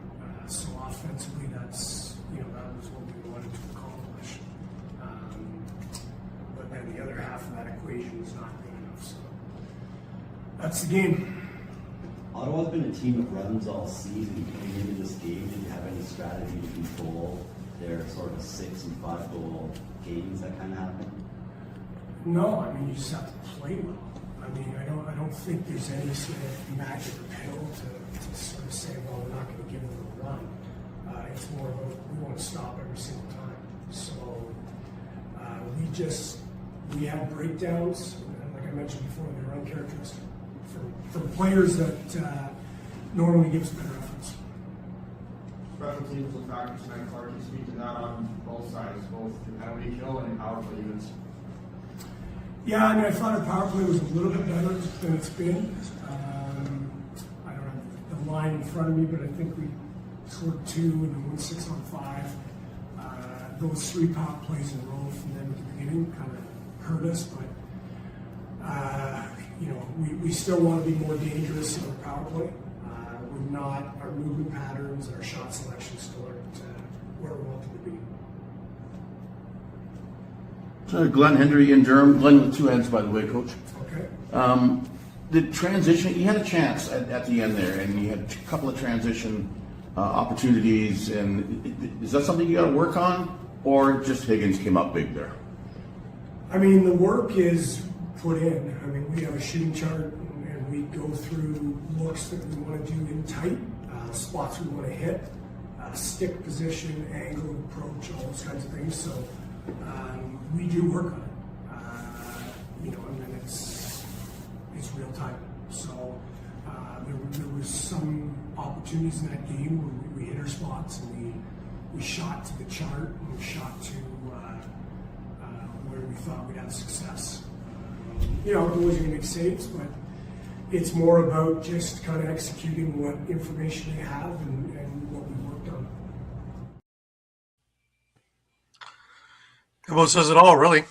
So offensively, that's that was what we wanted to accomplish. But then the other half of that equation is not good enough. So that's the game. Ottawa's been a team of runs all season. Coming into this game, did you have any strategy to control their sort of 6 and 5 goal games that kind of happen? No, I mean, you just have to play well. I mean, I don't think there's any sort of magic pill to sort of say, well, we're not going to give them a run. It's more of we want to stop every single time. So we had breakdowns, and like I mentioned before, they were uncharacteristic for players that normally give us better efforts. special teams was a factor tonight. Clark, can you speak to that on both sides, both the penalty kill and power play units? Yeah, I mean, I thought our power play was a little bit better than it's been. I don't have the line in front of me, but I think we scored 2 and then won 6 on 5. Those 3 power plays in a row from them at the beginning kind of hurt us, but you know, we still want to be more dangerous in our power play. We're not, our movement patterns and our shot selection still aren't where we want them to be. Glenn Hendry in Durham. Glenn with 2 ends, by the way, Coach. Okay. The transition, you had a chance at the end there, and you had a couple of transition opportunities. And is that something you got to work on, or just Higgins came up big there? I mean, the work is put in. I mean, we have a shooting chart, and we go through looks that we want to do in tight, spots we want to hit, stick position, angle, approach, all those kinds of things. So we do work on it, you know, and then it's real time. So there was some opportunities in that game where we hit our spots and we shot to the chart and we shot to where we thought we'd have success. You know, goalies are going to make saves, but it's more about just kind of executing what information they have and what we worked on. Well, it says it all, really.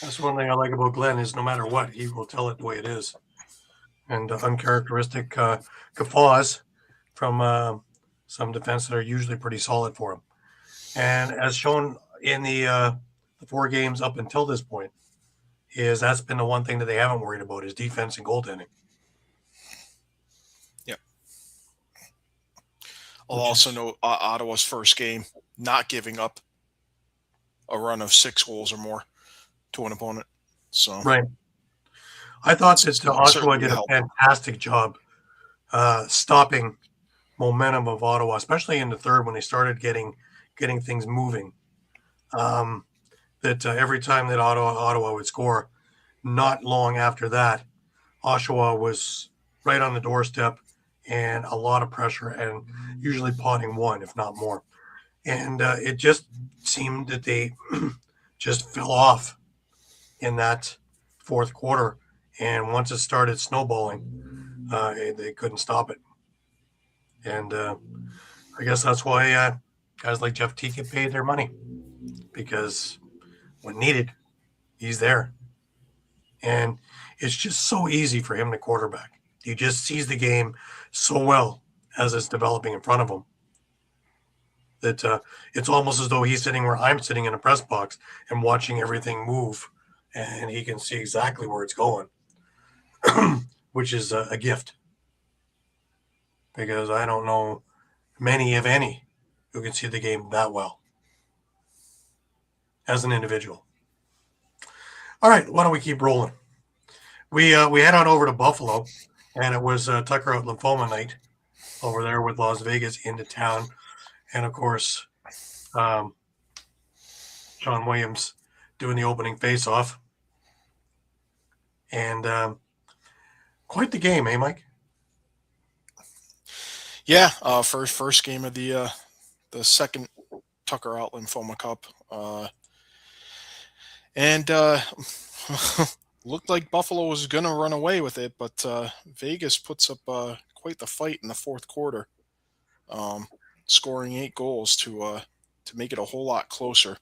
That's one thing I like about Glenn is no matter what, he will tell it the way it is. And uncharacteristic guffaws from some defense that are usually pretty solid for him. And as shown in the 4 games up until this point, is that's been the one thing that they haven't worried about is defense and goaltending. Yep. I'll also note Ottawa's first game, not giving up a run of 6 goals or more to an opponent. So right. I thought that Ottawa did a fantastic job stopping momentum of Ottawa, especially in the third when they started getting things moving. That every time that Ottawa would score, not long after that, Oshawa was right on the doorstep and a lot of pressure and usually potting 1, if not more. And it just seemed that they just fell off in that fourth quarter. And once it started snowballing, they couldn't stop it. And I guess that's why guys like Jeff T get paid their money, because when needed, he's there. And it's just so easy for him to quarterback. He just sees the game so well as it's developing in front of him that it's almost as though he's sitting where I'm sitting in a press box and watching everything move, and he can see exactly where it's going, which is a gift. Because I don't know many, if any, who can see the game that well as an individual. All right, why don't we keep rolling? We head on over to Buffalo, and it was Tucker Out Lymphoma night over there with Las Vegas into town. And, of course, Sean Williams doing the opening face-off. And quite the game, eh, Mike? Yeah, first game of the second Tucker Out Lymphoma Cup. And looked like Buffalo was going to run away with it, but Vegas puts up quite the fight in the fourth quarter, scoring 8 goals to make it a whole lot closer.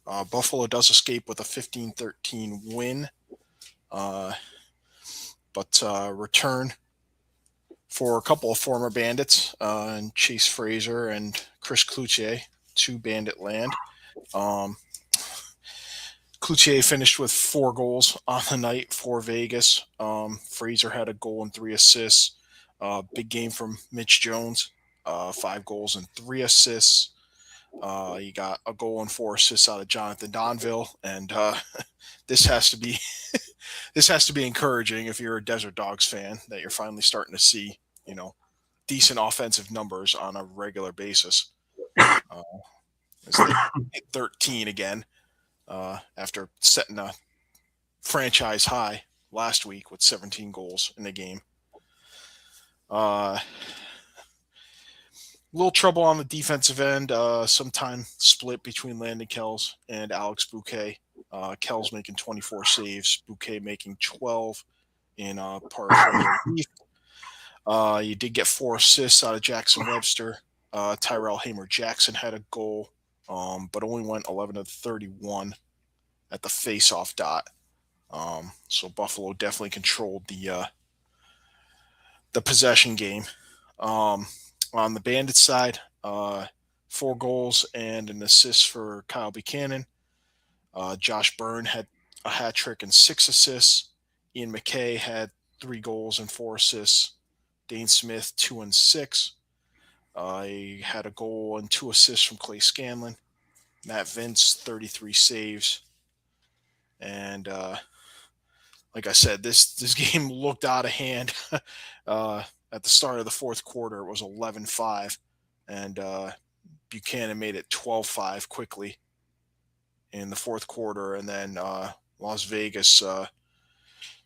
Buffalo does escape with a 15-13 win, but return for a couple of former Bandits, and Chase Fraser and Chris Cloutier to Bandit land. Cloutier finished with 4 goals on the night for Vegas. Fraser had a goal and 3 assists. Big game from Mitch Jones, 5 goals and 3 assists. You got a goal and 4 assists out of Jonathan Donville, and this has to be encouraging if you're a Desert Dogs fan, that you're finally starting to see, decent offensive numbers on a regular basis. It's like 13 again. After setting a franchise high last week with 17 goals in the game. little trouble on the defensive end. Sometime split between Landon Kells and Alex Bouquet. Kells making 24 saves, Bouquet making 12 in part of relief. You did get 4 assists out of Jackson Webster. Tyrell Hamer Jackson had a goal, but only went 11 of 31 at the face-off dot. So Buffalo definitely controlled the possession game. On the Bandits side, 4 goals and an assist for Kyle Buchanan. Josh Byrne had a hat trick and 6 assists. Ian McKay had 3 goals and 4 assists. Dane Smith 2 and 6. He had a goal and 2 assists from Clay Scanlon. Matt Vince 33 saves. And like I said, this game looked out of hand. At the start of the fourth quarter, it was 11-5, and Buchanan made it 12-5 quickly in the fourth quarter, and then Las Vegas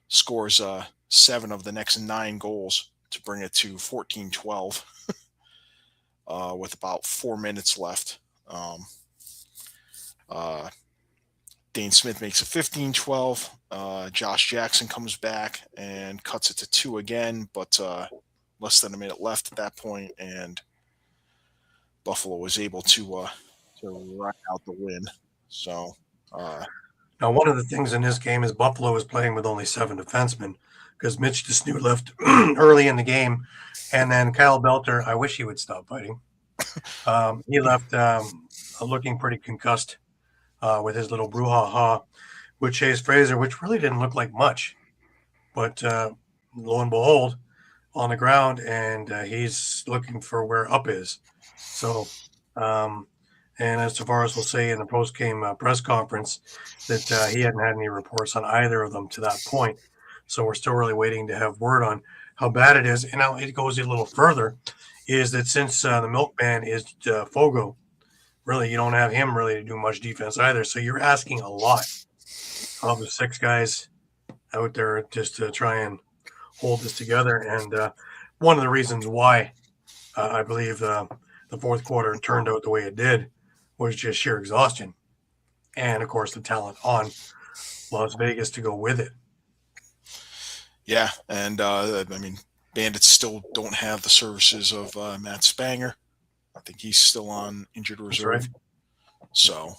scores 7 of the next 9 goals to bring it to 14-12 with about 4 minutes left. Dane Smith makes it 15-12. Josh Jackson comes back and cuts it to 2 again, but less than a minute left at that point, and Buffalo was able to rack out the win. So now, one of the things in this game is Buffalo is playing with only 7 defensemen because Mitch DeSnoot left early in the game, and then Kyle Belter, I wish he would stop fighting. He left looking pretty concussed with his little brouhaha with Chase Fraser, which really didn't look like much. But lo and behold, on the ground, and he's looking for where up is. So, and as Tavares will say in the post-game press conference, that he hadn't had any reports on either of them to that point. So we're still really waiting to have word on how bad it is. And now it goes a little further, is that since the milkman is Fogo, really, you don't have him really to do much defense either. So you're asking a lot of the 6 guys out there just to try and hold this together. And one of the reasons why I believe the fourth quarter turned out the way it did was just sheer exhaustion. And, of course, the talent on Las Vegas to go with it. Yeah, and I mean, Bandits still don't have the services of Matt Spanger. I think he's still on injured reserve. Right. So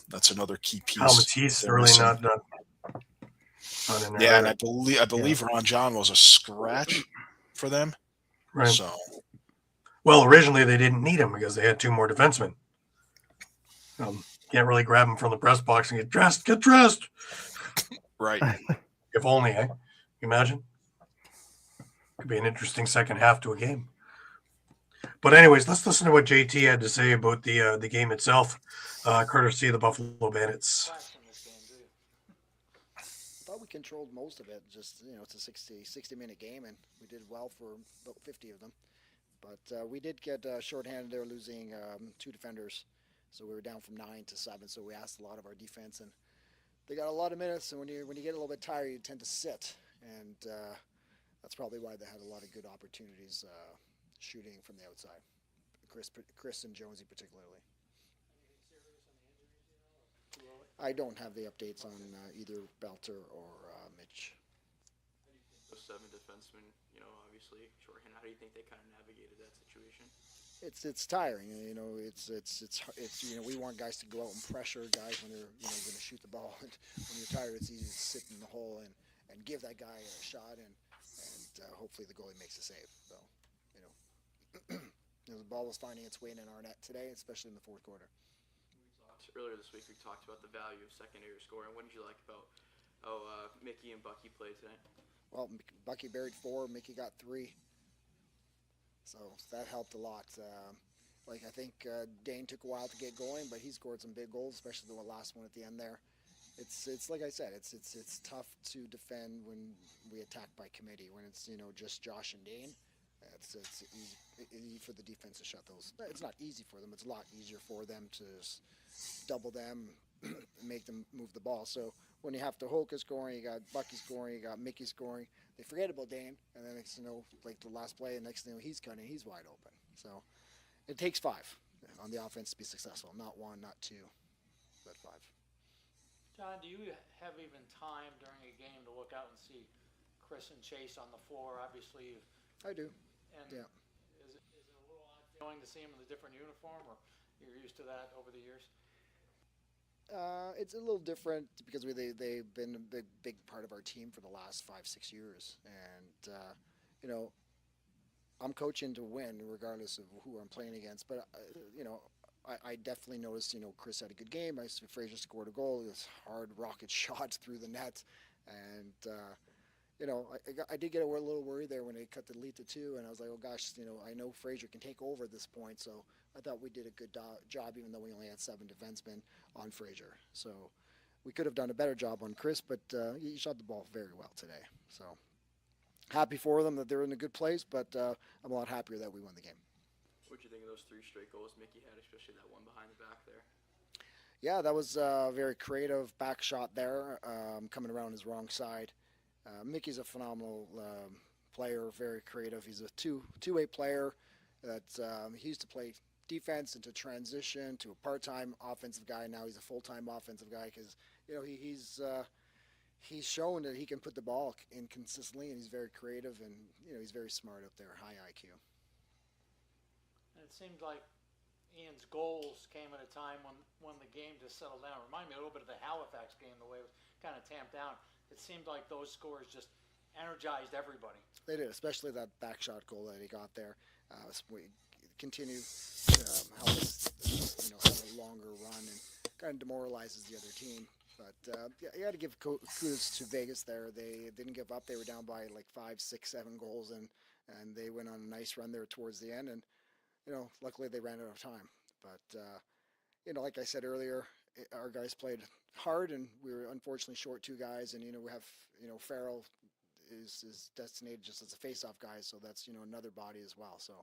that's another key piece. Matisse really not in there. Yeah, and I believe Ron John was a scratch for them. Right. So, well, originally they didn't need him because they had 2 more defensemen. Can't really grab him from the press box and get dressed. Get dressed. Right. If only, eh? Imagine. Could be an interesting second half to a game. But anyways, let's listen to what JT had to say about the game itself, courtesy of the Buffalo Bandits. I thought we controlled most of it. Just, it's a 60-minute game, and we did well for about 50 of them. But we did get shorthanded there, losing 2 defenders. So we were down from 9 to 7. So we asked a lot of our defense, and they got a lot of minutes. And when you get a little bit tired, you tend to sit, and that's probably why they had a lot of good opportunities shooting from the outside. Chris and Jonesy particularly. I don't have the updates on either Belter or Mitch. Those 7 defensemen, obviously shorthand. How do you think they kind of navigated that situation? It's tiring, it's we want guys to go out and pressure guys when they're going to shoot the ball. And when you're tired, it's easy to sit in the hole and give that guy a shot, and hopefully the goalie makes a save. So, the ball was finding its way in our net today, especially in the fourth quarter. Earlier this week, we talked about the value of secondary scoring. What did you like about how Mickey and Bucky played tonight? Well, Bucky buried 4, Mickey got 3. So that helped a lot. I think Dane took a while to get going, but he scored some big goals, especially the last one at the end there. It's like I said, it's tough to defend when we attack by committee. When it's just Josh and Dane, it's easy for the defense to shut those. It's not easy for them. It's a lot easier for them to double them, and make them move the ball. So when you have to Holka scoring, you got Bucky scoring, you got Mickey scoring. They forget about Dane, and then next like the last play, and next thing he's cutting, he's wide open. So It takes 5 on the offense to be successful. Not 1, not 2, but 5. John, do you have even time during a game to look out and see Chris and Chase on the floor? Obviously, I do. And yeah. Is it a little odd feeling to see them in a different uniform, or you're used to that over the years? It's a little different because they've been a big part of our team for the last 5-6 years, and I'm coaching to win regardless of who I'm playing against. But I definitely noticed Chris had a good game. I see Fraser scored a goal. It was hard rocket shots through the net, and I did get a little worried there when they cut the lead to 2, and I was like, oh gosh, I know Fraser can take over at this point, so I thought we did a good job, even though we only had 7 defensemen on Fraser. So we could have done a better job on Chris, but he shot the ball very well today. So happy for them that they're in a good place, but I'm a lot happier that we won the game. What did you think of those 3 straight goals Mickey had, especially that one behind the back there? Yeah, that was a very creative back shot there, coming around his wrong side. Mickey's a phenomenal player, very creative. He's a two-way player that he used to play defense into transition to a part-time offensive guy. Now he's a full-time offensive guy because he's shown that he can put the ball in consistently, and he's very creative, and he's very smart up there, high IQ. And it seemed like Ian's goals came at a time when the game just settled down. Remind me a little bit of the Halifax game, the way it was kind of tamped down. It seemed like those scores just energized everybody. They did, especially that back shot goal that he got there. We continue help us, have a longer run, and kind of demoralizes the other team. But you got to give kudos to Vegas there. They didn't give up. They were down by like 5, 6, 7 goals, and they went on a nice run there towards the end. And luckily they ran out of time. But like I said earlier, our guys played hard, and we were unfortunately short 2 guys. And we have Farrell is designated just as a face-off guy, so that's another body as well. So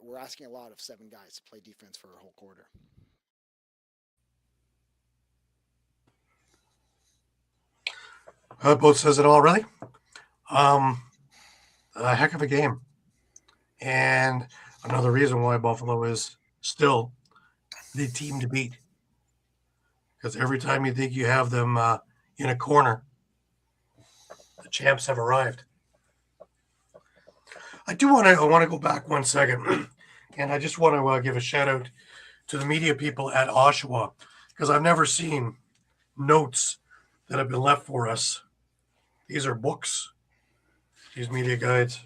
we're asking a lot of 7 guys to play defense for a whole quarter. Both says it all, really. A heck of a game, and another reason why Buffalo is still the team to beat. Because every time you think you have them in a corner, the champs have arrived. I want to go back 1 second, and I just want to give a shout out to the media people at Oshawa, because I've never seen notes that have been left for us. These are books, these media guides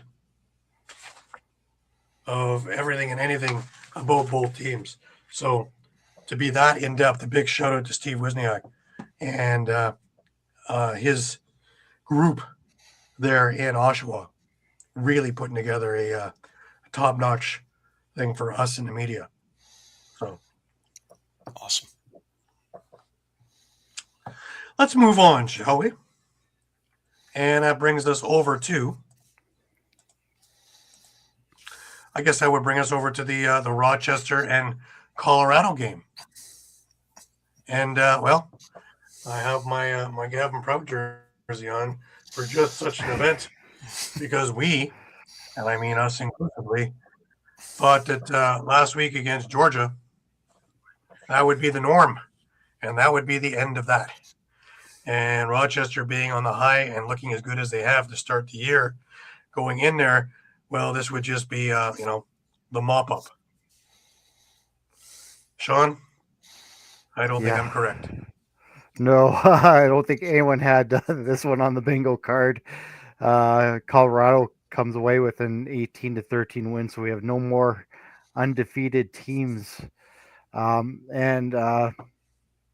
of everything and anything about both teams. So to be that in depth, a big shout out to Steve Wisniak and his group there in Oshawa, really putting together a top-notch thing for us in the media. So awesome. Let's move on, shall we? And that brings us over to, I guess that would bring us over to the Rochester and Colorado game. And, well, I have my Gavin Prout jersey on for just such an event, because we, and I mean us inclusively, thought that last week against Georgia, that would be the norm, and that would be the end of that. And Rochester being on the high and looking as good as they have to start the year, going in there, well, this would just be, the mop-up. Shawn, I don't think I'm correct. No, I don't think anyone had this one on the bingo card. Colorado comes away with an 18-13 win, so we have no more undefeated teams.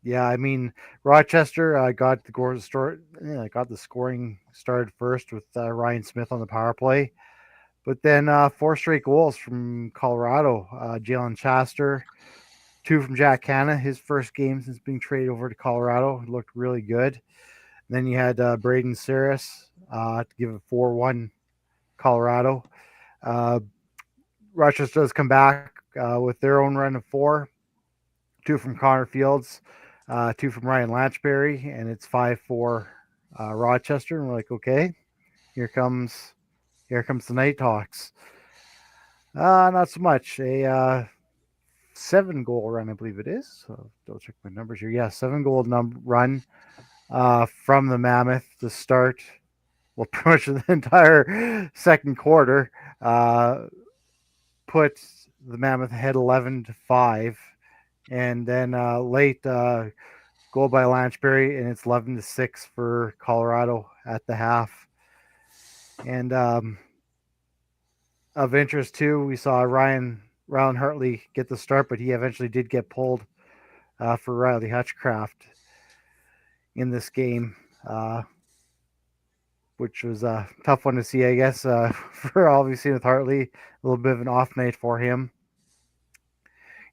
Yeah, I mean, Rochester got the scoring started first with Ryan Smith on the power play, but then 4 straight goals from Colorado. Jalen Chaster, 2 from Jack Hanna, his first game since being traded over to Colorado. It looked really good. And then you had Braden Saris to give it 4-1 Colorado. Rochester does come back with their own run of 4, 2 from Connor Fields, 2 from Ryan Latchberry, and it's 5-4 Rochester. And we're like, okay, here comes the Nighthawks. Not so much. A 7-goal run, I believe it is. So don't check my numbers here. Yeah, 7-goal run from the Mammoth to start. Well, pretty much the entire second quarter. Put the Mammoth ahead 11-5, and then late goal by Lanchbury, and it's 11-6 for Colorado at the half. And of interest too, we saw Ryan Hartley get the start, but he eventually did get pulled for Riley Hutchcraft in this game, which was a tough one to see, I guess, for obviously with Hartley, a little bit of an off night for him.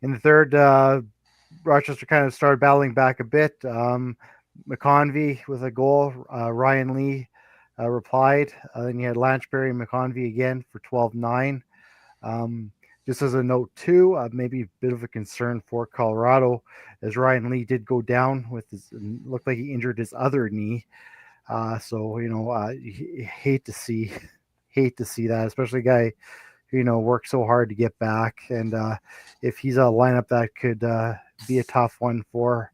In the third, Rochester kind of started battling back a bit. McConvey with a goal. Ryan Lee replied. Then you had Lanchbury and McConvey again for 12-9. Just as a note too, maybe a bit of a concern for Colorado, as Ryan Lee did go down with his, looked like he injured his other knee. So hate to see that, especially a guy who worked so hard to get back. And if he's a lineup that could be a tough one for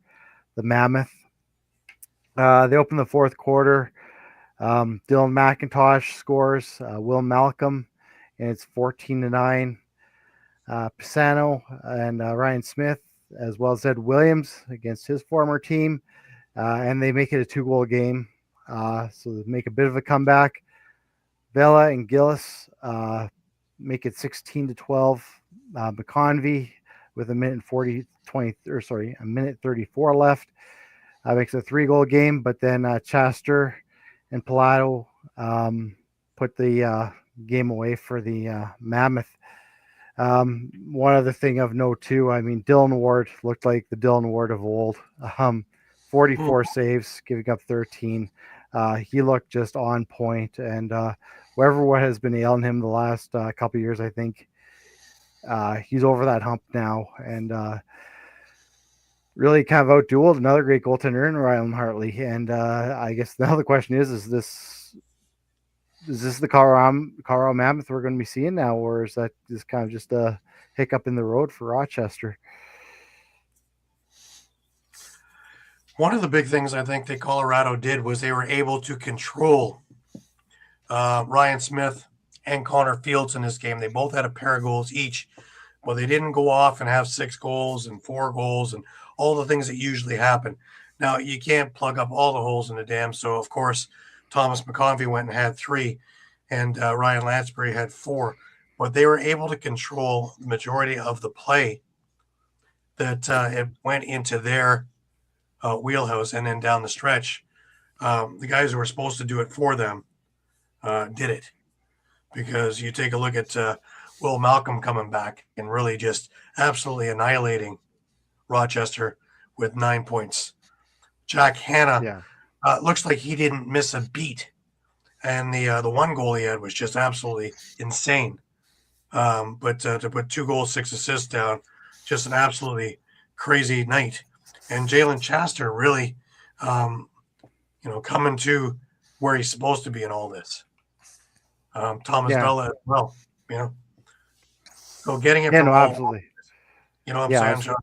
the Mammoth. They open the fourth quarter. Dylan McIntosh scores. Will Malcolm, and it's 14-9. Pisano and Ryan Smith, as well as Ed Williams against his former team, and they make it a 2-goal game. So they make a bit of a comeback. Vela and Gillis make it 16-12. McConvey with a minute 34 left makes a 3-goal game, but then Chester and Pilato put the game away for the Mammoth. One other thing of note too, I mean, Dylan Ward looked like the Dylan Ward of old. 44 saves, giving up 13. He looked just on point, and what has been ailing him the last couple of years, I think he's over that hump now, and really kind of out-dueled another great goaltender in Ryan Hartley. And I guess the other question is this the Colorado Mammoth we're going to be seeing now, or is that just kind of just a hiccup in the road for Rochester? One of the big things I think that Colorado did was they were able to control Ryan Smith and Connor Fields in this game. They both had a pair of goals each, but they didn't go off and have 6 goals and 4 goals and all the things that usually happen. Now, you can't plug up all the holes in the dam, so of course Thomas McConvey went and had 3, and Ryan Lansbury had 4, but they were able to control the majority of the play that it went into their wheelhouse, and then down the stretch, the guys who were supposed to do it for them did it. Because you take a look at Will Malcolm coming back and really just absolutely annihilating Rochester with 9 points. Jack Hanna looks like he didn't miss a beat, and the 1 goal he had was just absolutely insane. But to put 2 goals, 6 assists down, just an absolutely crazy night. And Jalen Chester really, coming to where he's supposed to be in all this. Thomas Bella as well, So getting it from home, absolutely. You know what I'm saying, Sean?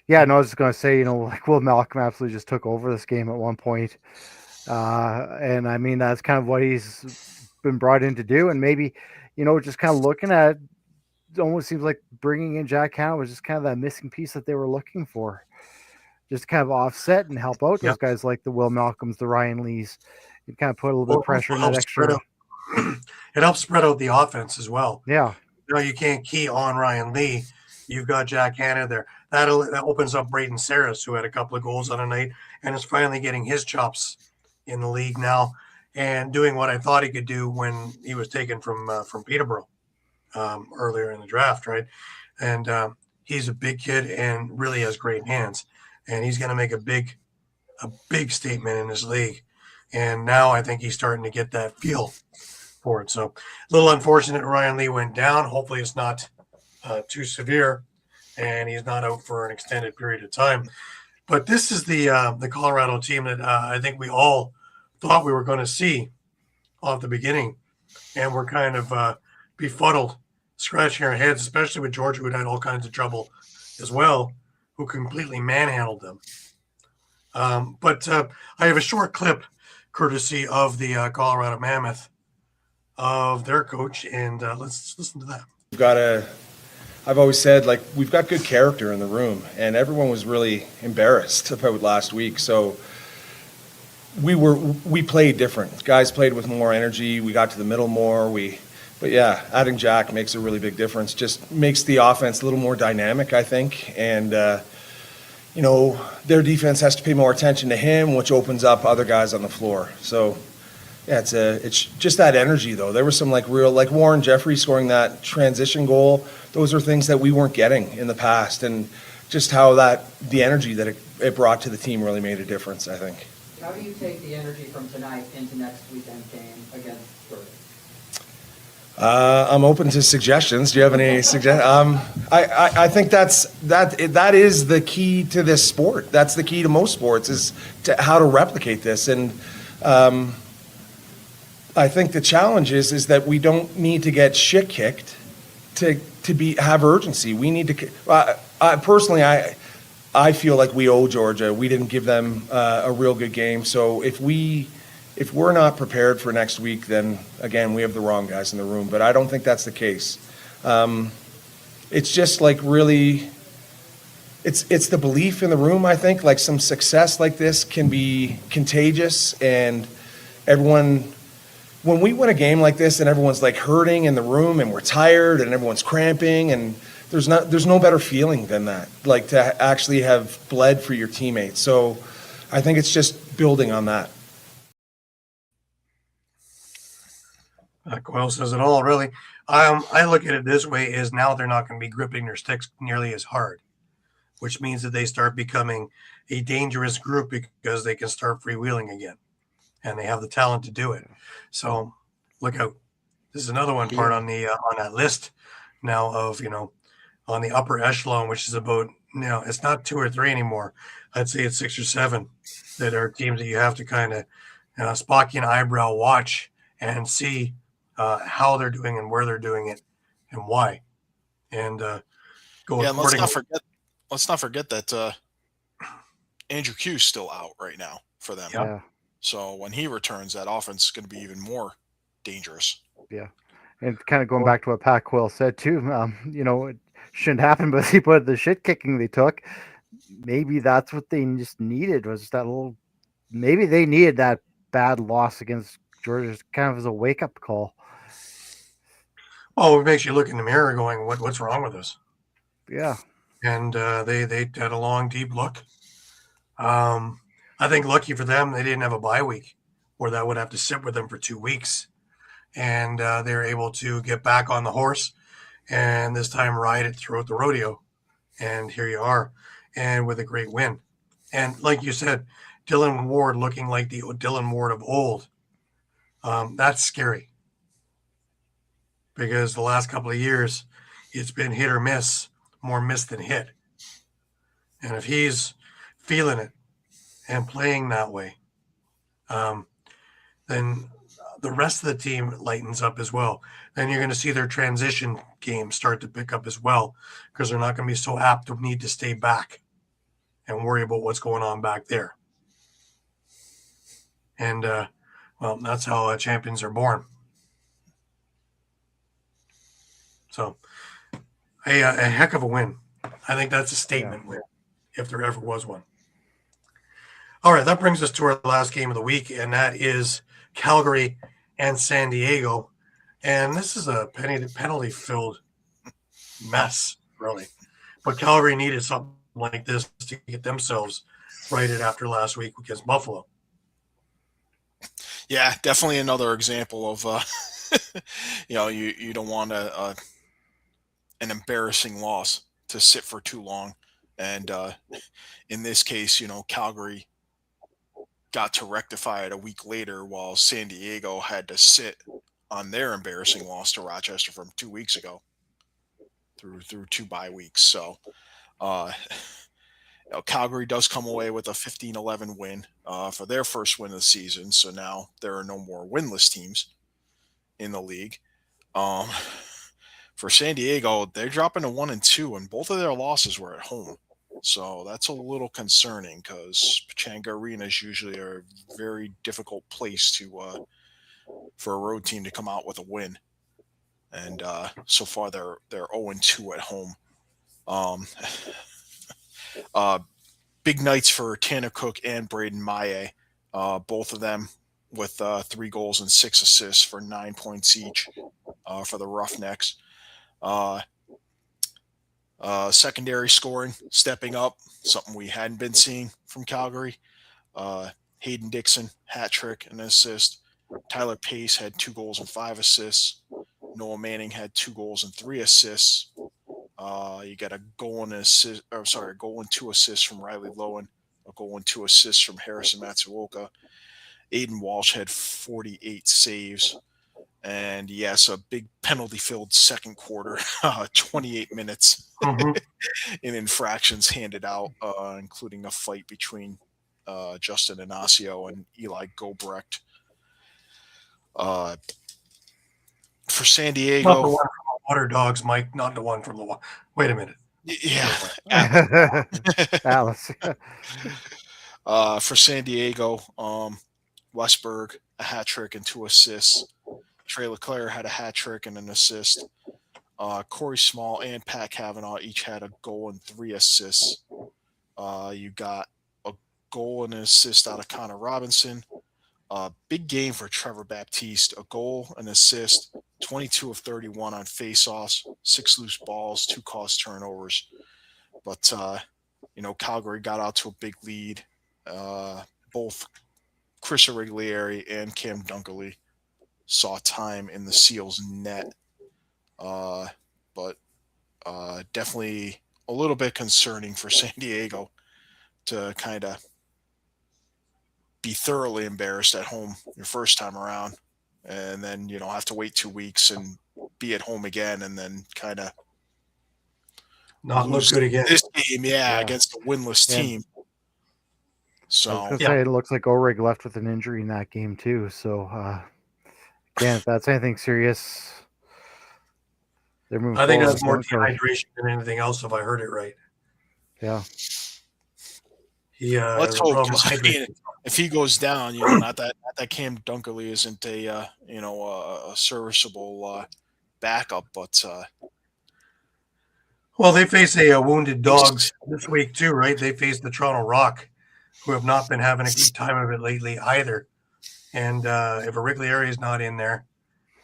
Yeah, no, I was just going to say, like Will Malcolm absolutely just took over this game at one point. And I mean, that's kind of what he's been brought in to do. And maybe, just kind of looking at it almost seems like bringing in Jack Hanna was just kind of that missing piece that they were looking for. Just kind of offset and help out those guys like the Will Malcolms, the Ryan Lees, and kind of put a little bit of pressure in that extra. It helps spread out the offense as well. Yeah. You can't key on Ryan Lee. You've got Jack Hanna there. That opens up Braden Saris, who had a couple of goals on a night and is finally getting his chops in the league now and doing what I thought he could do when he was taken from Peterborough earlier in the draft, right? And he's a big kid and really has great hands. And he's going to make a big statement in this league. And now I think he's starting to get that feel for it. So a little unfortunate Ryan Lee went down. Hopefully it's not too severe and he's not out for an extended period of time. But this is the Colorado team that I think we all thought we were going to see off the beginning. And we're kind of befuddled scratching our heads, especially with Georgia, who had all kinds of trouble as well, who completely manhandled them. But I have a short clip, courtesy of the Colorado Mammoth, of their coach, and let's listen to that. I've always said, like, we've got good character in the room, and everyone was really embarrassed about last week. So we played different. Guys played with more energy. We got to the middle more. But yeah, adding Jack makes a really big difference. Just makes the offense a little more dynamic, I think. And their defense has to pay more attention to him, which opens up other guys on the floor. So yeah, it's just that energy though. There was some like Warren Jeffrey scoring that transition goal. Those are things that we weren't getting in the past, and just how the energy that it brought to the team really made a difference, I think. How do you take the energy from tonight into next weekend's game against Groob? I'm open to suggestions. Do you have any suggestions? I think that is the key to this sport. That's the key to most sports, is to how to replicate this. And I think the challenge is that we don't need to get shit kicked to have urgency. We need to. Personally, I feel like we owe Georgia. We didn't give them a real good game. So if we're not prepared for next week, then again, we have the wrong guys in the room. But I don't think that's the case. It's just like really, it's the belief in the room, I think. Like some success like this can be contagious, and everyone, when we win a game like this and everyone's like hurting in the room and we're tired and everyone's cramping, and there's no better feeling than that, like to actually have bled for your teammates. So I think it's just building on that. Coyle says it all, really. I look at it this way: is now they're not going to be gripping their sticks nearly as hard, which means that they start becoming a dangerous group because they can start freewheeling again, and they have the talent to do it. So look out. This is another one part on that list now of, on the upper echelon, which is about, it's not 2 or 3 anymore. I'd say it's 6 or 7 that are teams that you have to kind of Spockian eyebrow watch and see how they're doing and where they're doing it and why, and go accordingly. Let's not forget that Andrew Q's still out right now for them. Yeah. So when he returns, that offense is going to be even more dangerous. Yeah. And kind of going back to what Pat Quill said too, it shouldn't happen, but the shit kicking they took, maybe that's what they just needed, was that maybe they needed that bad loss against Georgia kind of as a wake-up call. Well, it makes you look in the mirror going, what's wrong with us? Yeah. And they had a long, deep look. I think lucky for them, they didn't have a bye week where that would have to sit with them for 2 weeks. And they're able to get back on the horse and this time ride it throughout the rodeo. And here you are, and with a great win. And like you said, Dylan Ward looking like the Dylan Ward of old. That's scary, because the last couple of years it's been hit or miss, more miss than hit. And if he's feeling it and playing that way, then the rest of the team lightens up as well. Then you're going to see their transition games start to pick up as well, because they're not going to be so apt to need to stay back and worry about what's going on back there. And, that's how champions are born. So a heck of a win. I think that's a statement win, if there ever was one. All right, that brings us to our last game of the week, and that is Calgary and San Diego. And this is a penalty-filled mess, really. But Calgary needed something like this to get themselves righted after last week against Buffalo. Yeah, definitely another example of, you don't want an embarrassing loss to sit for too long. And in this case, Calgary got to rectify it a week later, while San Diego had to sit on their embarrassing loss to Rochester from 2 weeks ago through 2 bye weeks. So Calgary does come away with a 15-11 win for their first win of the season. So now there are no more winless teams in the league. for San Diego, they're dropping to 1-2, and both of their losses were at home. So that's a little concerning because Pechanga Arena is usually a very difficult place to for a road team to come out with a win. And so far they're 0-2 at home. Big nights for Tanner Cook and Braden Maye, both of them with 3 goals and 6 assists for 9 points each for the Roughnecks. Secondary scoring stepping up, something we hadn't been seeing from Calgary. Hayden Dixon, hat trick and an assist. Tyler Pace had 2 goals and 5 assists. Noah Manning had 2 goals and 3 assists. You got a goal and assist, or sorry, a goal and 2 assists from Riley Lowen, a goal and 2 assists from Harrison Matsuoka. Aiden Walsh had 48 saves. And yes, a big penalty-filled second quarter, 28 minutes in infractions handed out, including a fight between Justin Inacio and Eli Gobrecht. For San Diego, not the one from the Water Dogs, Mike. Not the one from the water. Wait a minute. Yeah, Alice. For San Diego, Westberg a hat trick and 2 assists. Trey LeClaire had a hat trick and an assist. Corey Small and Pat Cavanaugh each had a goal and 3 assists. You got a goal and an assist out of Connor Robinson. Big game for Trevor Baptiste, a goal, an assist, 22 of 31 on faceoffs, 6 loose balls, 2 caused turnovers. But, Calgary got out to a big lead. Both Chris Origlieri and Cam Dunkerley saw time in the Seals' net. But definitely a little bit concerning for San Diego to kind of be thoroughly embarrassed at home your first time around, and then have to wait 2 weeks and be at home again, and then kind of not look good again. This game, against a winless team. So I was gonna say it looks like Orig left with an injury in that game too. So again, if that's anything serious, they're moving. I think forward that's more with one card. dehydration than anything else, if I heard it right. Yeah. Let's has a hope. problem 'Cause, hydrating. if he goes down, not that Cam Dunkerley isn't a serviceable backup, but Well, they face a wounded Dogs this week too, right? They face the Toronto Rock, who have not been having a good time of it lately either. And if Origlieri is not in there,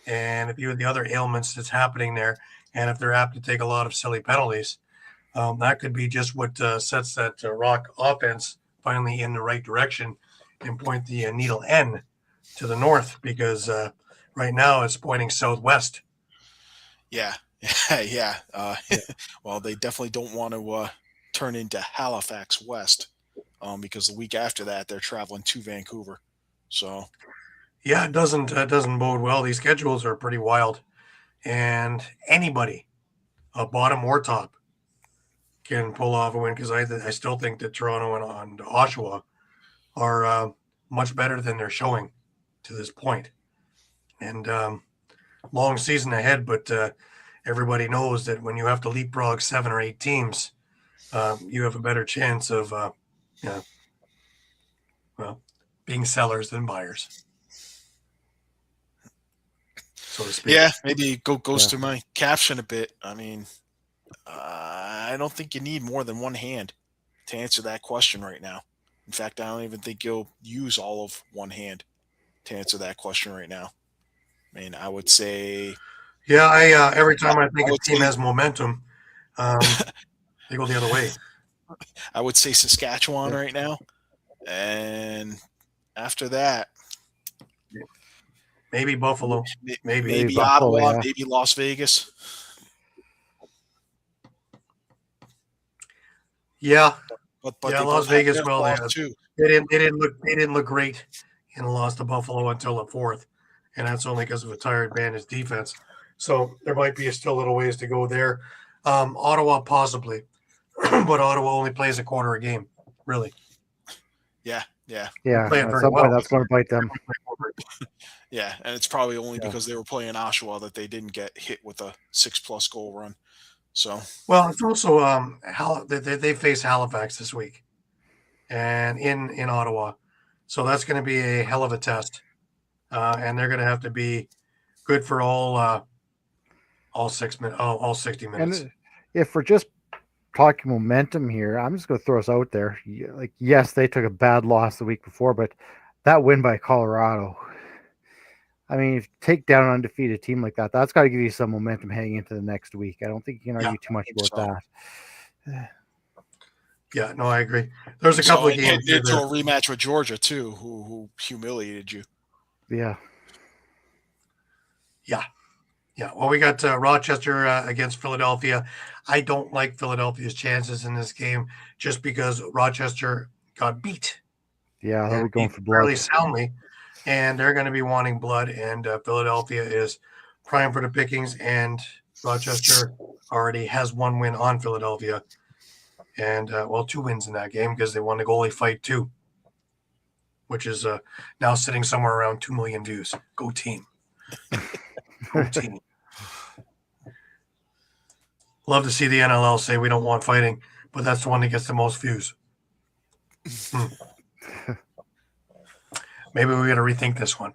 and if you have the other ailments that's happening there, and if they're apt to take a lot of silly penalties, that could be just what sets that Rock offense finally in the right direction and point the needle N to the north, because right now it's pointing southwest. yeah. Well, they definitely don't want to turn into Halifax West, because the week after that they're traveling to Vancouver. So yeah, it doesn't bode well. These schedules are pretty wild, and anybody, bottom or top, can pull off a win, because I still think that Toronto and Oshawa are much better than they're showing to this point. And long season ahead, but everybody knows that when you have to leapfrog 7 or 8 teams, you have a better chance of being sellers than buyers, so to speak. yeah, maybe it goes through my caption a bit. I mean, I don't think you need more than one hand to answer that question right now. In fact, I don't even think you'll use all of one hand to answer that question right now. I mean, I would say, yeah, I every time I think a team has momentum, they go the other way. I would say Saskatchewan right now, and after that, maybe Buffalo, maybe Buffalo, Ottawa, yeah. maybe Las Vegas. Yeah, But yeah, they Las both have Vegas. their Well, flaws, too. they didn't look great in the loss to Buffalo until the 4th, and that's only because of a tired Bandits defense. So there might be still a little ways to go there. Ottawa possibly, but Ottawa only plays a quarter a game, really. Yeah. Yeah, Playing at very some point well. that's going to bite them. Yeah, and it's probably only because they were playing Oshawa that they didn't get hit with a 6+ goal run. So Well, it's also they face Halifax this week, and in Ottawa, so that's going to be a hell of a test, and they're going to have to be good for all 6 minutes, all 60 minutes. And if we're just talking momentum here, I'm just going to throw us out there. Like, yes, they took a bad loss the week before, but that win by Colorado, I mean, if you take down an undefeated team like that, that's got to give you some momentum heading into the next week. I don't think you can argue too much about that. Yeah, no, I agree. There's a couple of games. Into a rematch with Georgia too, who humiliated you. Yeah. Yeah. Well, we got Rochester against Philadelphia. I don't like Philadelphia's chances in this game just because Rochester got beat. Yeah, they'll be going for blood. Fairly soundly, and they're going to be wanting blood. And Philadelphia is prime for the pickings, and Rochester already has one win on Philadelphia, and 2 wins in that game because they won the goalie fight too, which is now sitting somewhere around 2 million views. Go team! Go team! Love to see the NLL say we don't want fighting, but that's the one that gets the most views. Maybe we got to rethink this one.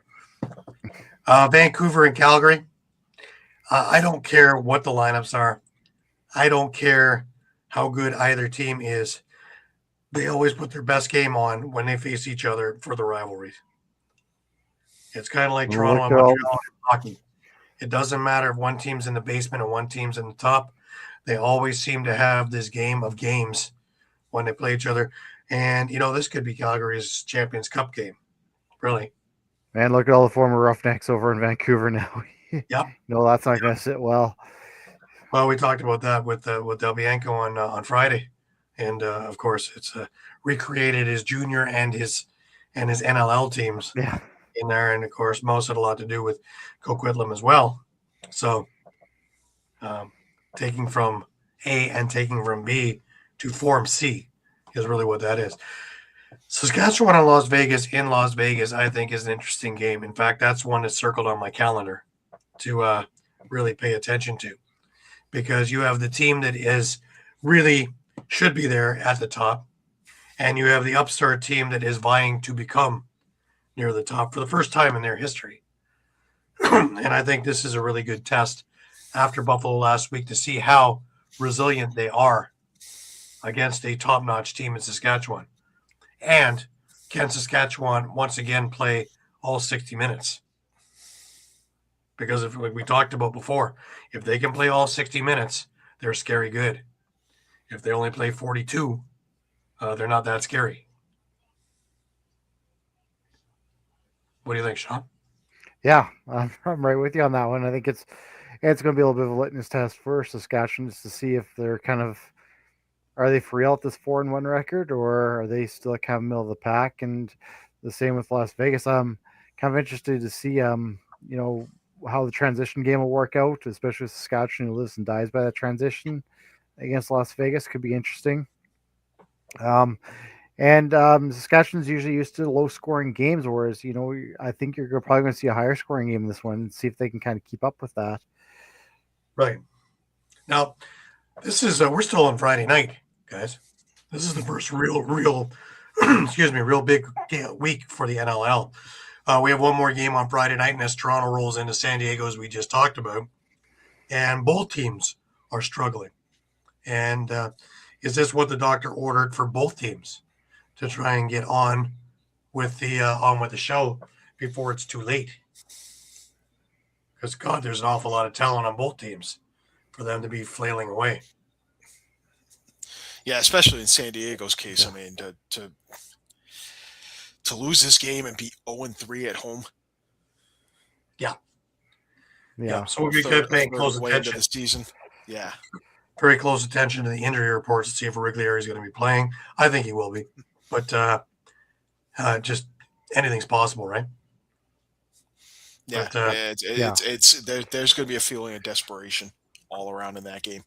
Vancouver and Calgary. I don't care what the lineups are. I don't care how good either team is. They always put their best game on when they face each other for the rivalries. It's kind of like Toronto and Montreal in hockey. It doesn't matter if one team's in the basement and one team's in the top. They always seem to have this game of games when they play each other. And, this could be Calgary's Champions Cup game. Really. Man, look at all the former Roughnecks over in Vancouver now. Yep. No, that's not going to sit well. Well, we talked about that with Del Bianco on Friday. And, of course, it's recreated his junior and his NLL teams in there. And, of course, most had a lot to do with Coquitlam as well. So taking from A and taking from B to form C is really what that is. Saskatchewan and Las Vegas in Las Vegas, I think, is an interesting game. In fact, that's one that's circled on my calendar to really pay attention to, because you have the team that is really should be there at the top, and you have the upstart team that is vying to become near the top for the first time in their history. And I think this is a really good test after Buffalo last week to see how resilient they are against a top-notch team in Saskatchewan. And can Saskatchewan once again play all 60 minutes? Because if, like we talked about before, if they can play all 60 minutes, they're scary good. If they only play 42, they're not that scary. What do you think, Shawn? Yeah, I'm right with you on that one. I think it's going to be a little bit of a litmus test for Saskatchewan just to see if they're are they for real at this 4-1 record, or are they still kind of middle of the pack? And the same with Las Vegas. I'm kind of interested to see, how the transition game will work out, especially with Saskatchewan, who lives and dies by that transition against Las Vegas. Could be interesting. Saskatchewan's usually used to low-scoring games, whereas, I think you're probably going to see a higher-scoring game in this one and see if they can kind of keep up with that. Right. Now, this is we're still on Friday night, guys. This is the first real real big week for the NLL. We have one more game on Friday night, and as Toronto rolls into San Diego, as we just talked about, and both teams are struggling. And is this what the doctor ordered for both teams to try and get on with the show before it's too late? Because God, there's an awful lot of talent on both teams for them to be flailing away. Yeah, especially in San Diego's case. I mean, to lose this game and be 0-3 at home. Yeah. So we'll be paying close attention to the season. Yeah. Very close attention to the injury reports to see if Wrigley is going to be playing. I think he will be, but just anything's possible, right? Yeah. But, there's going to be a feeling of desperation all around in that game.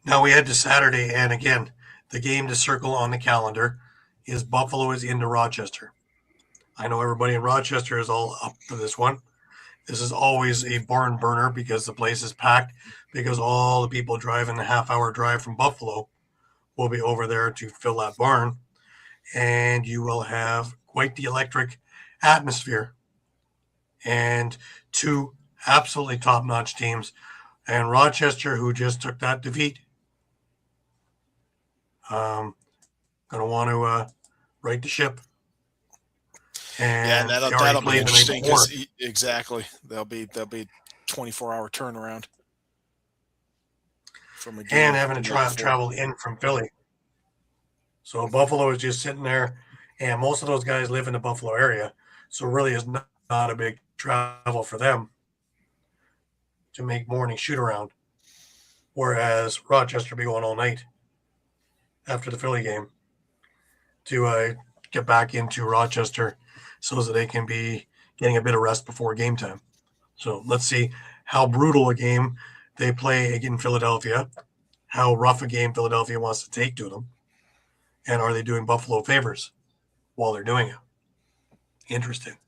Now we head to Saturday, and again, the game to circle on the calendar is Buffalo is into Rochester. I know everybody in Rochester is all up for this one. This is always a barn burner because the place is packed, because all the people driving the half-hour drive from Buffalo will be over there to fill that barn, and you will have quite the electric atmosphere and two absolutely top-notch teams. And Rochester, who just took that defeat, going to want to right the ship. Yeah, And and they already that'll be played the night interesting before. because exactly there'll be 24-hour turnaround from a game And having to the night before. travel in from Philly. So Buffalo is just sitting there, and most of those guys live in the Buffalo area. So really is not a big travel for them to make morning shoot around. Whereas Rochester be going all night after the Philly game to get back into Rochester so that they can be getting a bit of rest before game time. So let's see how brutal a game they play in Philadelphia, how rough a game Philadelphia wants to take to them, and are they doing Buffalo favors while they're doing it? Interesting.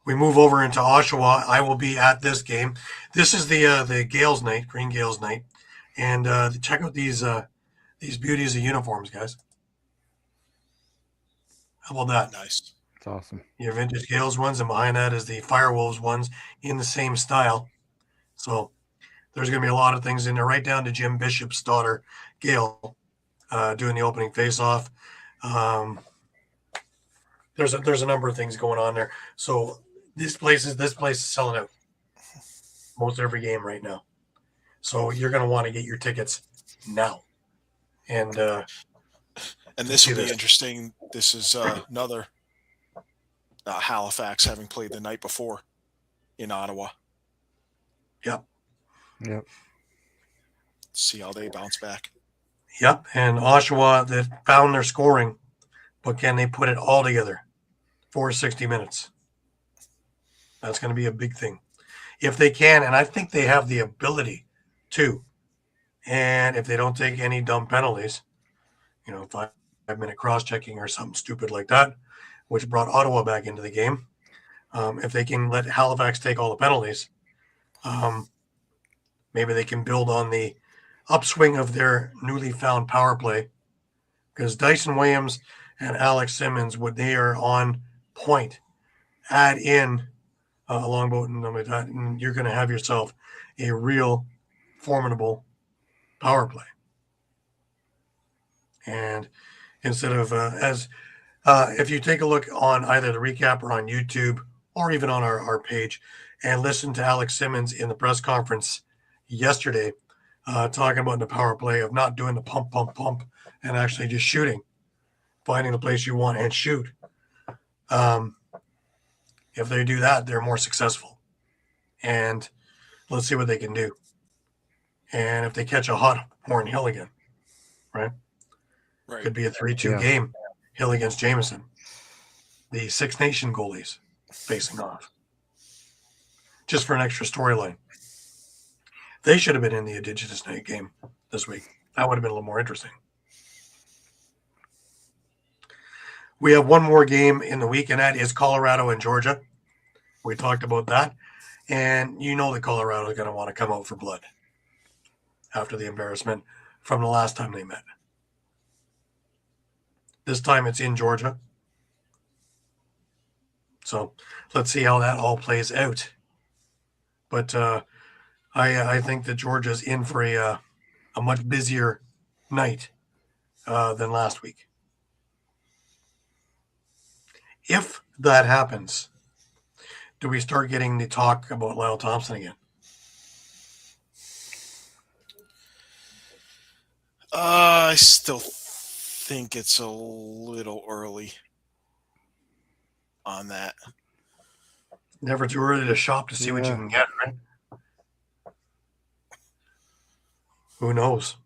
We move over into Oshawa. I will be at this game. This is the Gales night, Green Gales night, and check out these beauties of uniforms, guys. How about that? Nice. It's awesome. Your vintage Gales ones, and behind that is the Firewolves ones in the same style. So there's going to be a lot of things in there, right down to Jim Bishop's daughter, Gail, doing the opening face-off. There's a number of things going on there. So this place is selling out most every game right now. So you're going to want to get your tickets now. And this will be interesting. This is another Halifax having played the night before in Ottawa. Yep. See how they bounce back. Yep. And Oshawa that found their scoring, but can they put it all together for 60 minutes? That's going to be a big thing. If they can, and I think they have the ability to, and if they don't take any dumb penalties, 5-minute cross-checking or something stupid like that, which brought Ottawa back into the game, if they can let Halifax take all the penalties, maybe they can build on the upswing of their newly found power play, because Dyson Williams and Alex Simmons, they are on point. Add in a longboat and you're going to have yourself a real formidable power play. And instead of if you take a look on either the recap or on YouTube or even on our page and listen to Alex Simmons in the press conference yesterday, talking about the power play of not doing the pump and actually just shooting, finding the place you want and shoot. If they do that, they're more successful. And let's see what they can do. And if they catch a hot Horn Hill again, right? Could be a 3-2 game, Hill against Jameson. The Six Nation goalies facing off. Just for an extra storyline. They should have been in the Indigenous Night game this week. That would have been a little more interesting. We have one more game in the week, and that is Colorado and Georgia. We talked about that. And that Colorado is going to want to come out for blood after the embarrassment from the last time they met. This time it's in Georgia. So let's see how that all plays out. But I think that Georgia's in for a much busier night than last week. If that happens, do we start getting the talk about Lyle Thompson again? I still think it's a little early on that. Never too early to shop to see what you can get, right? Who knows?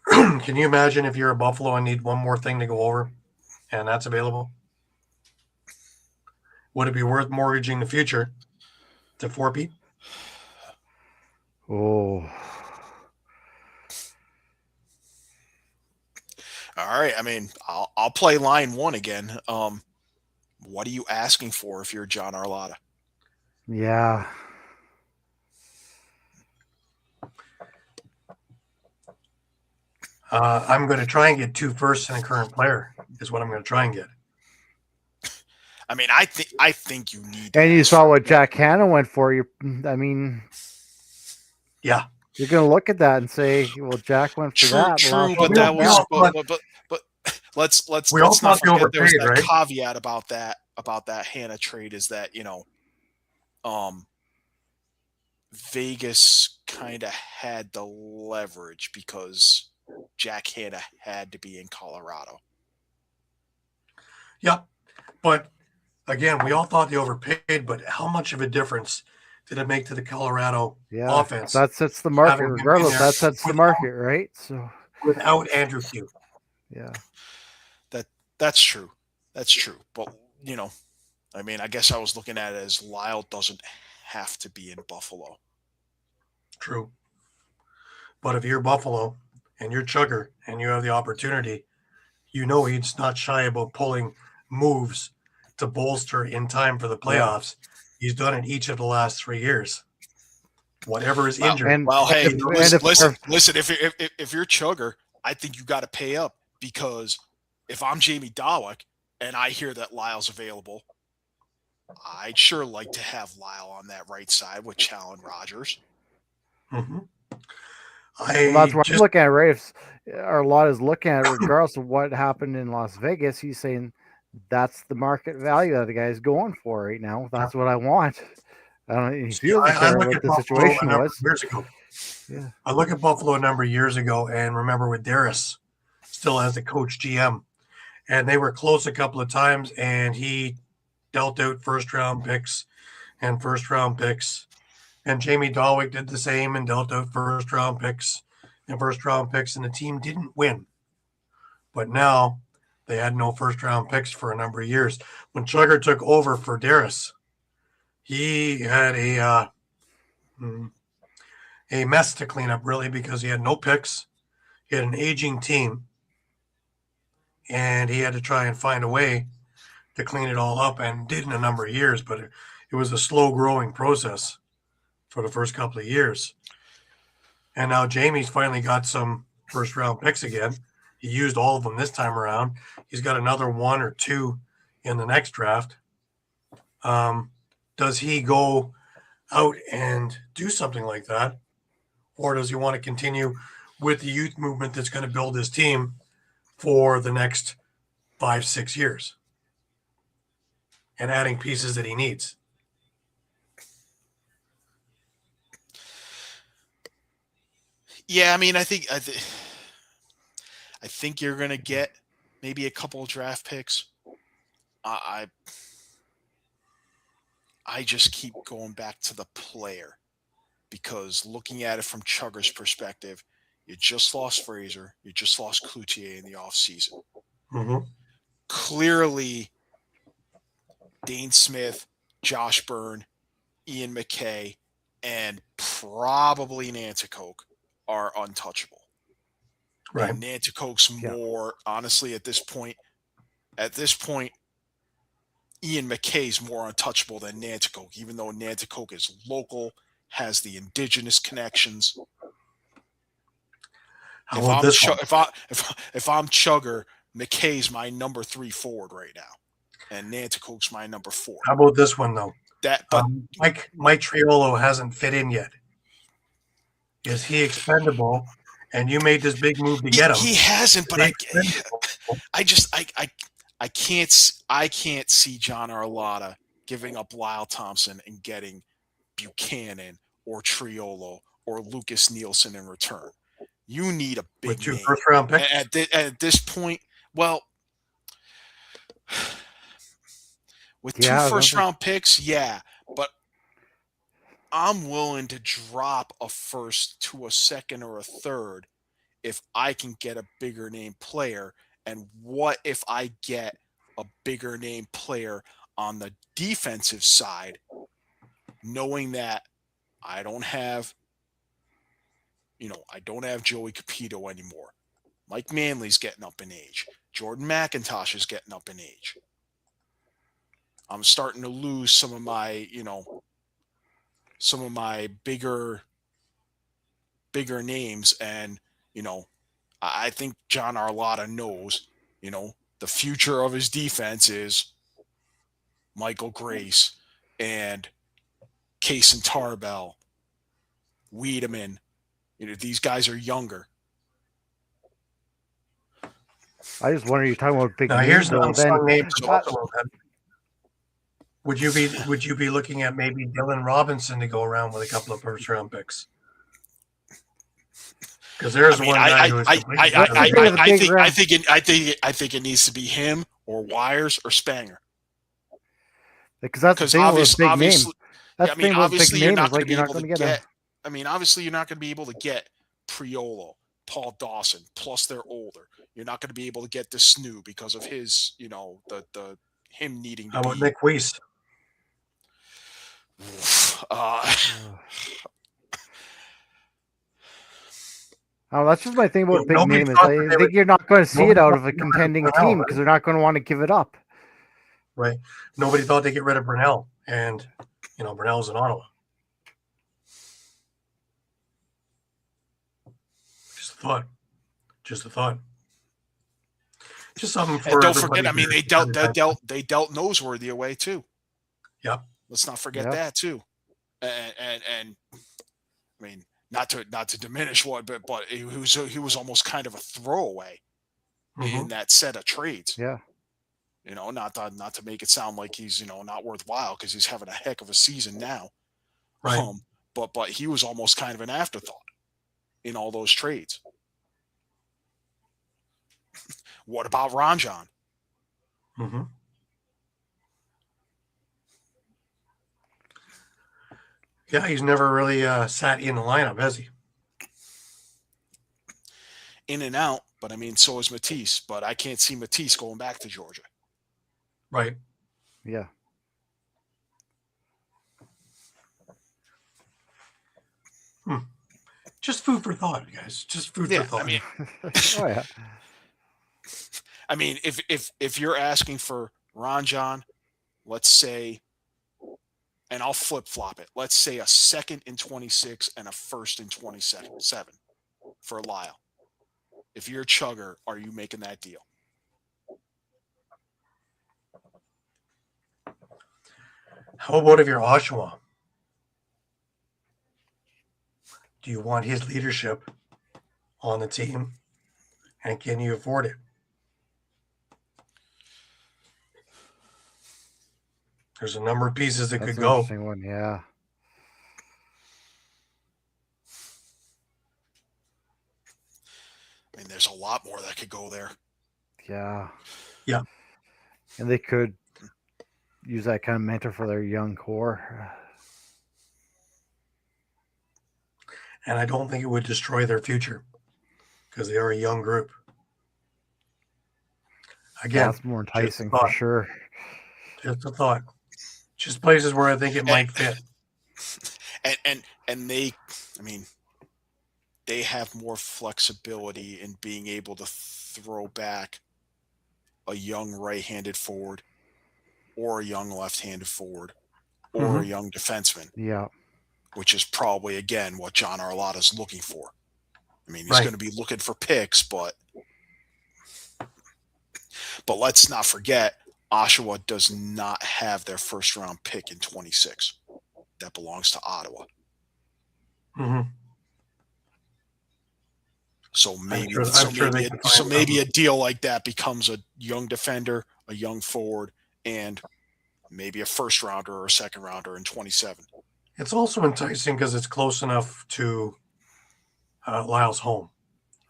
Can you imagine if you're a Buffalo and need one more thing to go over and that's available? Would it be worth mortgaging the future to 4P? Oh. All right. I mean, I'll play line one again. What are you asking for if you're John Arlotta? Yeah. I'm going to try and get 2 firsts and a current player is what I'm going to try and get. I mean, I think you need. And you saw what Jack Hanna went for. I mean, yeah, you're going to look at that and say, "Well, Jack went for that." True, but that was but let's not forget there was that right? caveat about that Hanna trade is that Vegas kind of had the leverage because Jack Hanna had to be in Colorado. Yeah, but again, we all thought they overpaid, but how much of a difference did it make to the Colorado offense? That sets the market, regardless. That sets the market, right? So without Andrew Q. Yeah. That's true. That's true. But I mean, I guess I was looking at it as Lyle doesn't have to be in Buffalo. True. But if you're Buffalo and you're Chugger and you have the opportunity, he's not shy about pulling moves to bolster in time for the playoffs. Yeah. He's done it each of the last 3 years. Whatever is injured. Hey, listen. If you're Chugger, I think you got to pay up, because if I'm Jamie Dawick and I hear that Lyle's available, I'd sure like to have Lyle on that right side with Challen Rogers. Mm-hmm. That's what I'm looking at, right? If Arlotta is looking at it, regardless of what happened in Las Vegas, he's saying that's the market value that the guy's going for right now. That's what I want. I don't know. He doesn't care what the situation was. Years ago. Yeah. I look at Buffalo a number of years ago and remember with Darius still as the coach GM, and they were close a couple of times, and he dealt out first-round picks. And Jamie Dawick did the same and dealt out first-round picks, and the team didn't win. But now they had no first-round picks for a number of years. When Chugger took over for Darius, he had a mess to clean up, really, because he had no picks. He had an aging team, and he had to try and find a way to clean it all up, and did in a number of years, but it was a slow-growing process for the first couple of years. And now Jamie's finally got some first-round picks again. He used all of them this time around. He's got another 1 or 2 in the next draft. Does he go out and do something like that? Or does he want to continue with the youth movement that's going to build his team for the next 5-6 years and adding pieces that he needs? Yeah, I mean, I think you're going to get maybe a couple of draft picks. I just keep going back to the player, because looking at it from Chugger's perspective, you just lost Fraser, you just lost Cloutier in the offseason. Mm-hmm. Clearly, Dane Smith, Josh Byrne, Ian McKay, and probably Nanticoke are untouchable. Right. And Nanticoke's more, honestly, at this point, Ian McKay's more untouchable than Nanticoke, even though Nanticoke is local, has the indigenous connections. If I'm Chugger, McKay's my number 3 forward right now, and Nanticoke's my number 4. How about this one though? Mike Triolo hasn't fit in yet. Is he expendable? And you made this big move to get him. He hasn't, but I can't see John Arlotta giving up Lyle Thompson and getting Buchanan or Triolo or Lucas Nielsen in return. You need a big with 2 name. first-round picks at this point. Well, with 2 first-round picks, yeah, but I'm willing to drop a first to a second or a third if I can get a bigger name player. And what if I get a bigger name player on the defensive side, knowing that I don't have Joey Capito anymore. Mike Manley's getting up in age. Jordan McIntosh is getting up in age. I'm starting to lose some of my bigger names. And, I think John Arlotta knows, the future of his defense is Michael Grace and Kaysen Tarbell, Wiedemann. These guys are younger. I just wonder, you're talking about big Now names. here's the Though, then, unsung names also. Would you be looking at maybe Dylan Robinson to go around with a couple of first round picks? Because there's one guy who is completely. I think it needs to be him or Wires or Spanger. Because that's the thing with a big name. That's the thing with a big obviously you're name not is going like to be you're not able going to to get get. I mean, obviously you're not going to be able to get Priolo, Paul Dawson. Plus they're older. You're not going to be able to get the Snoo because of his, the him needing to How about be. Nick Weiss? Oh, that's just my thing about big Nobody name is thought I that they think would- you're not going to see it nobody out thought of a they were gonna contending get Brunel, team because they're not going to want to give it up. Right. Nobody thought they'd get rid of Brunel, and Brunel's in Ottawa. Just a thought. Just something for. And don't everybody forget, I mean, to- they dealt Noseworthy away too. Yep. Let's not forget that too. And I mean, not to diminish what, but he was almost kind of a throwaway in that set of trades. Yeah. Not to make it sound like he's not worthwhile, because he's having a heck of a season now. Right. But he was almost kind of an afterthought in all those trades. What about Ranjan? Mm-hmm. Yeah, he's never really sat in the lineup, has he? In and out, but I mean, so is Matisse. But I can't see Matisse going back to Georgia. Right. Yeah. Just food for thought, guys. Just food for thought. I mean, Oh yeah. I mean, if you're asking for Ranjan, let's say, and I'll flip flop it. Let's say a second in 26 and a first in 27 for Lyle. If you're a Chugger, are you making that deal? How about if you're Oshawa? Do you want his leadership on the team, and can you afford it? There's a number of pieces that That's could an go. interesting one, yeah. I mean, there's a lot more that could go there. Yeah. Yeah. And they could use that kind of mentor for their young core. And I don't think it would destroy their future because they are a young group. Again, That's more just a enticing for thought. sure. Just a thought. Just places where I think it might fit. And they, I mean, they have more flexibility in being able to throw back a young right-handed forward or a young left-handed forward or a young defenseman. Yeah. Which is probably, again, what John Arlotta is looking for. I mean, he's going to be looking for picks, but let's not forget, Oshawa does not have their first-round pick in 26. That belongs to Ottawa. Mm-hmm. So maybe, I'm maybe a deal like that becomes a young defender, a young forward, and maybe a first rounder or a second rounder in 27. It's also enticing because it's close enough to Lyle's home,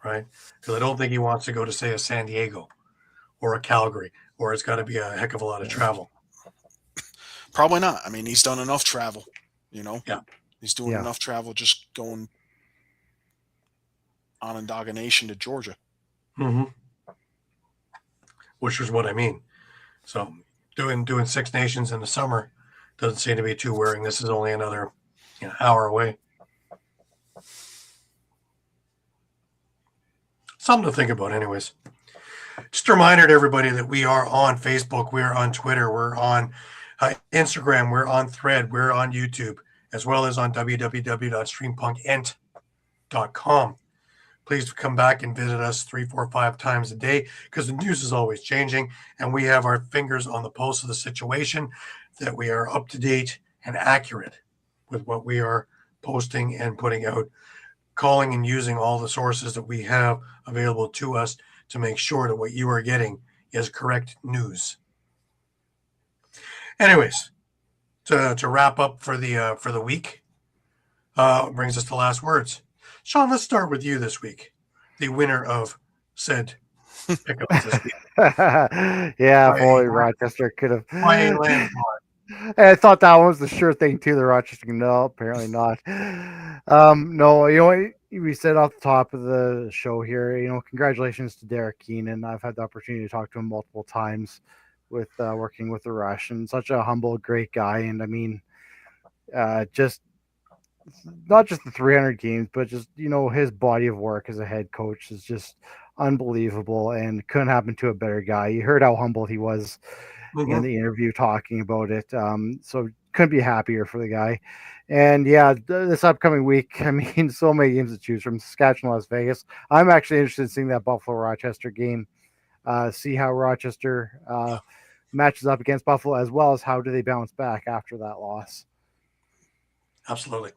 right? Because I don't think he wants to go to, say, a San Diego or a Calgary, or it's got to be a heck of a lot of travel. Probably not. I mean, he's done enough travel, Yeah. He's doing enough travel just going Onondaga Nation to Georgia. Mm-hmm. Which is what I mean. So doing Six Nations in the summer doesn't seem to be too wearing. This is only another hour away. something to think about, anyways. Just a reminder to everybody that we are on Facebook, we're on Twitter, we're on Instagram, we're on Thread, we're on YouTube, as well as on www.streampunkentertainment.com. Please come back and visit us 3, 4, 5 times a day because the news is always changing and we have our fingers on the pulse of the situation, that we are up to date and accurate with what we are posting and putting out, calling and using all the sources that we have available to us to make sure that what you are getting is correct news. Anyways, to wrap up for the week, brings us to last words. Shawn, let's start with you this week, the winner of said pickups this week. Yeah, boy, Rochester could have. By a landslide. I thought that one was the sure thing too. The Rochester, no, apparently not. No, you know what? We said off the top of the show here, you know, congratulations to Derek Keenan. I've had the opportunity to talk to him multiple times with working with the Rush, and such a humble, great guy. And I mean, just not just the 300 games, but just, you know, his body of work as a head coach is just unbelievable and couldn't happen to a better guy. You heard how humble he was in the interview talking about it. So couldn't be happier for the guy. And yeah, this upcoming week, I mean, so many games to choose from. Saskatchewan, Las Vegas. I'm actually interested in seeing that Buffalo Rochester game. See how Rochester matches up against Buffalo, as well as how do they bounce back after that loss. Absolutely.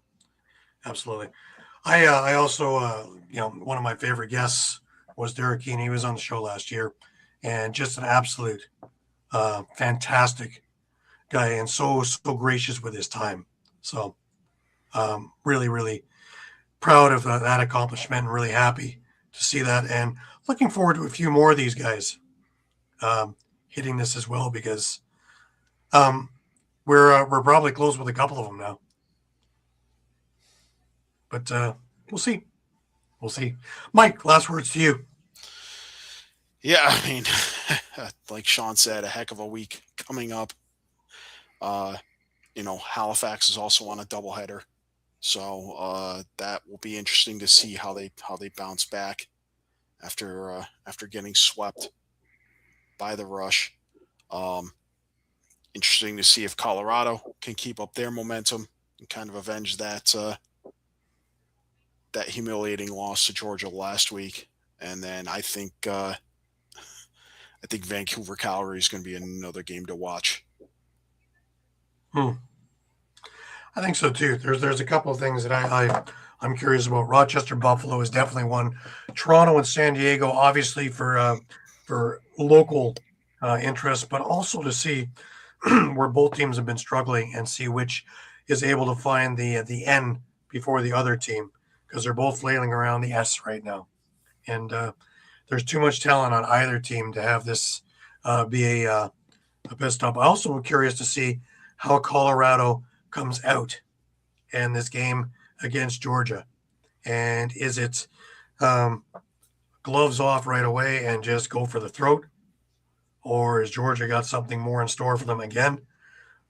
I also, you know, one of my favorite guests was Derek Keenan. He was on the show last year, and just an absolute fantastic guy, and so gracious with his time. So really proud of that accomplishment, and really happy to see that, and looking forward to a few more of these guys hitting this as well, because we're probably close with a couple of them now. But we'll see. Mike, last words to you. Yeah, I mean, like Shawn said, a heck of a week coming up. You know, Halifax is also on a doubleheader, so that will be interesting to see how they bounce back after getting swept by the Rush. Interesting to see if Colorado can keep up their momentum and kind of avenge that humiliating loss to Georgia last week. And then I think Vancouver Calgary is going to be another game to watch. I think so too. There's a couple of things that I'm curious about. Rochester Buffalo is definitely one. Toronto and San Diego, obviously for local interest, but also to see where both teams have been struggling and see which is able to find the N before the other team, because they're both flailing around the S right now. And there's too much talent on either team to have this be a pit stop. I also am curious to see how Colorado comes out in this game against Georgia. And is it gloves off right away and just go for the throat? Or has Georgia got something more in store for them again?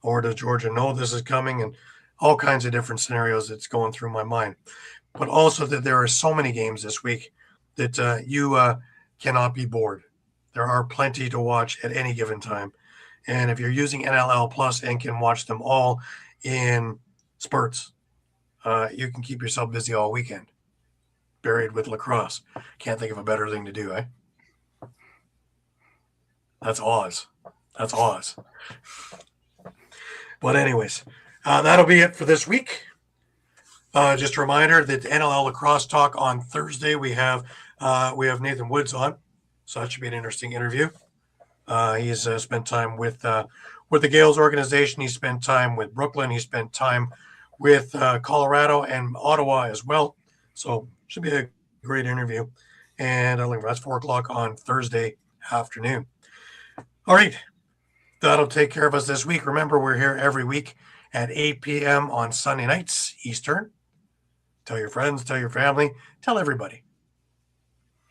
Or does Georgia know this is coming? And all kinds of different scenarios that's going through my mind. But also that there are so many games this week that you cannot be bored. There are plenty to watch at any given time. And if you're using NLL Plus and can watch them all in spurts, you can keep yourself busy all weekend, buried with lacrosse. Can't think of a better thing to do, eh? That's Oz. But anyways, that'll be it for this week. Just a reminder that NLL Lacrosse Talk on Thursday, we have Nathan Woods on, so that should be an interesting interview. He's spent time with the Gales organization. He spent time with Brooklyn. He spent time with Colorado and Ottawa as well. So should be a great interview. And that's 4:00 on Thursday afternoon. All right, that'll take care of us this week. Remember, we're here every week at 8 p.m. on Sunday nights Eastern. Tell your friends, tell your family, tell everybody.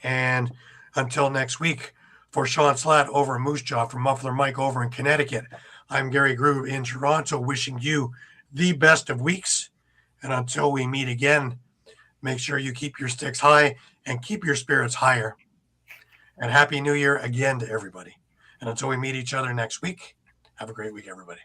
And until next week, for Shawn Slaght over in Moose Jaw, for Muffler Mike over in Connecticut, I'm Gary Groob in Toronto, wishing you the best of weeks. And until we meet again, make sure you keep your sticks high and keep your spirits higher. And Happy New Year again to everybody. And until we meet each other next week, have a great week, everybody.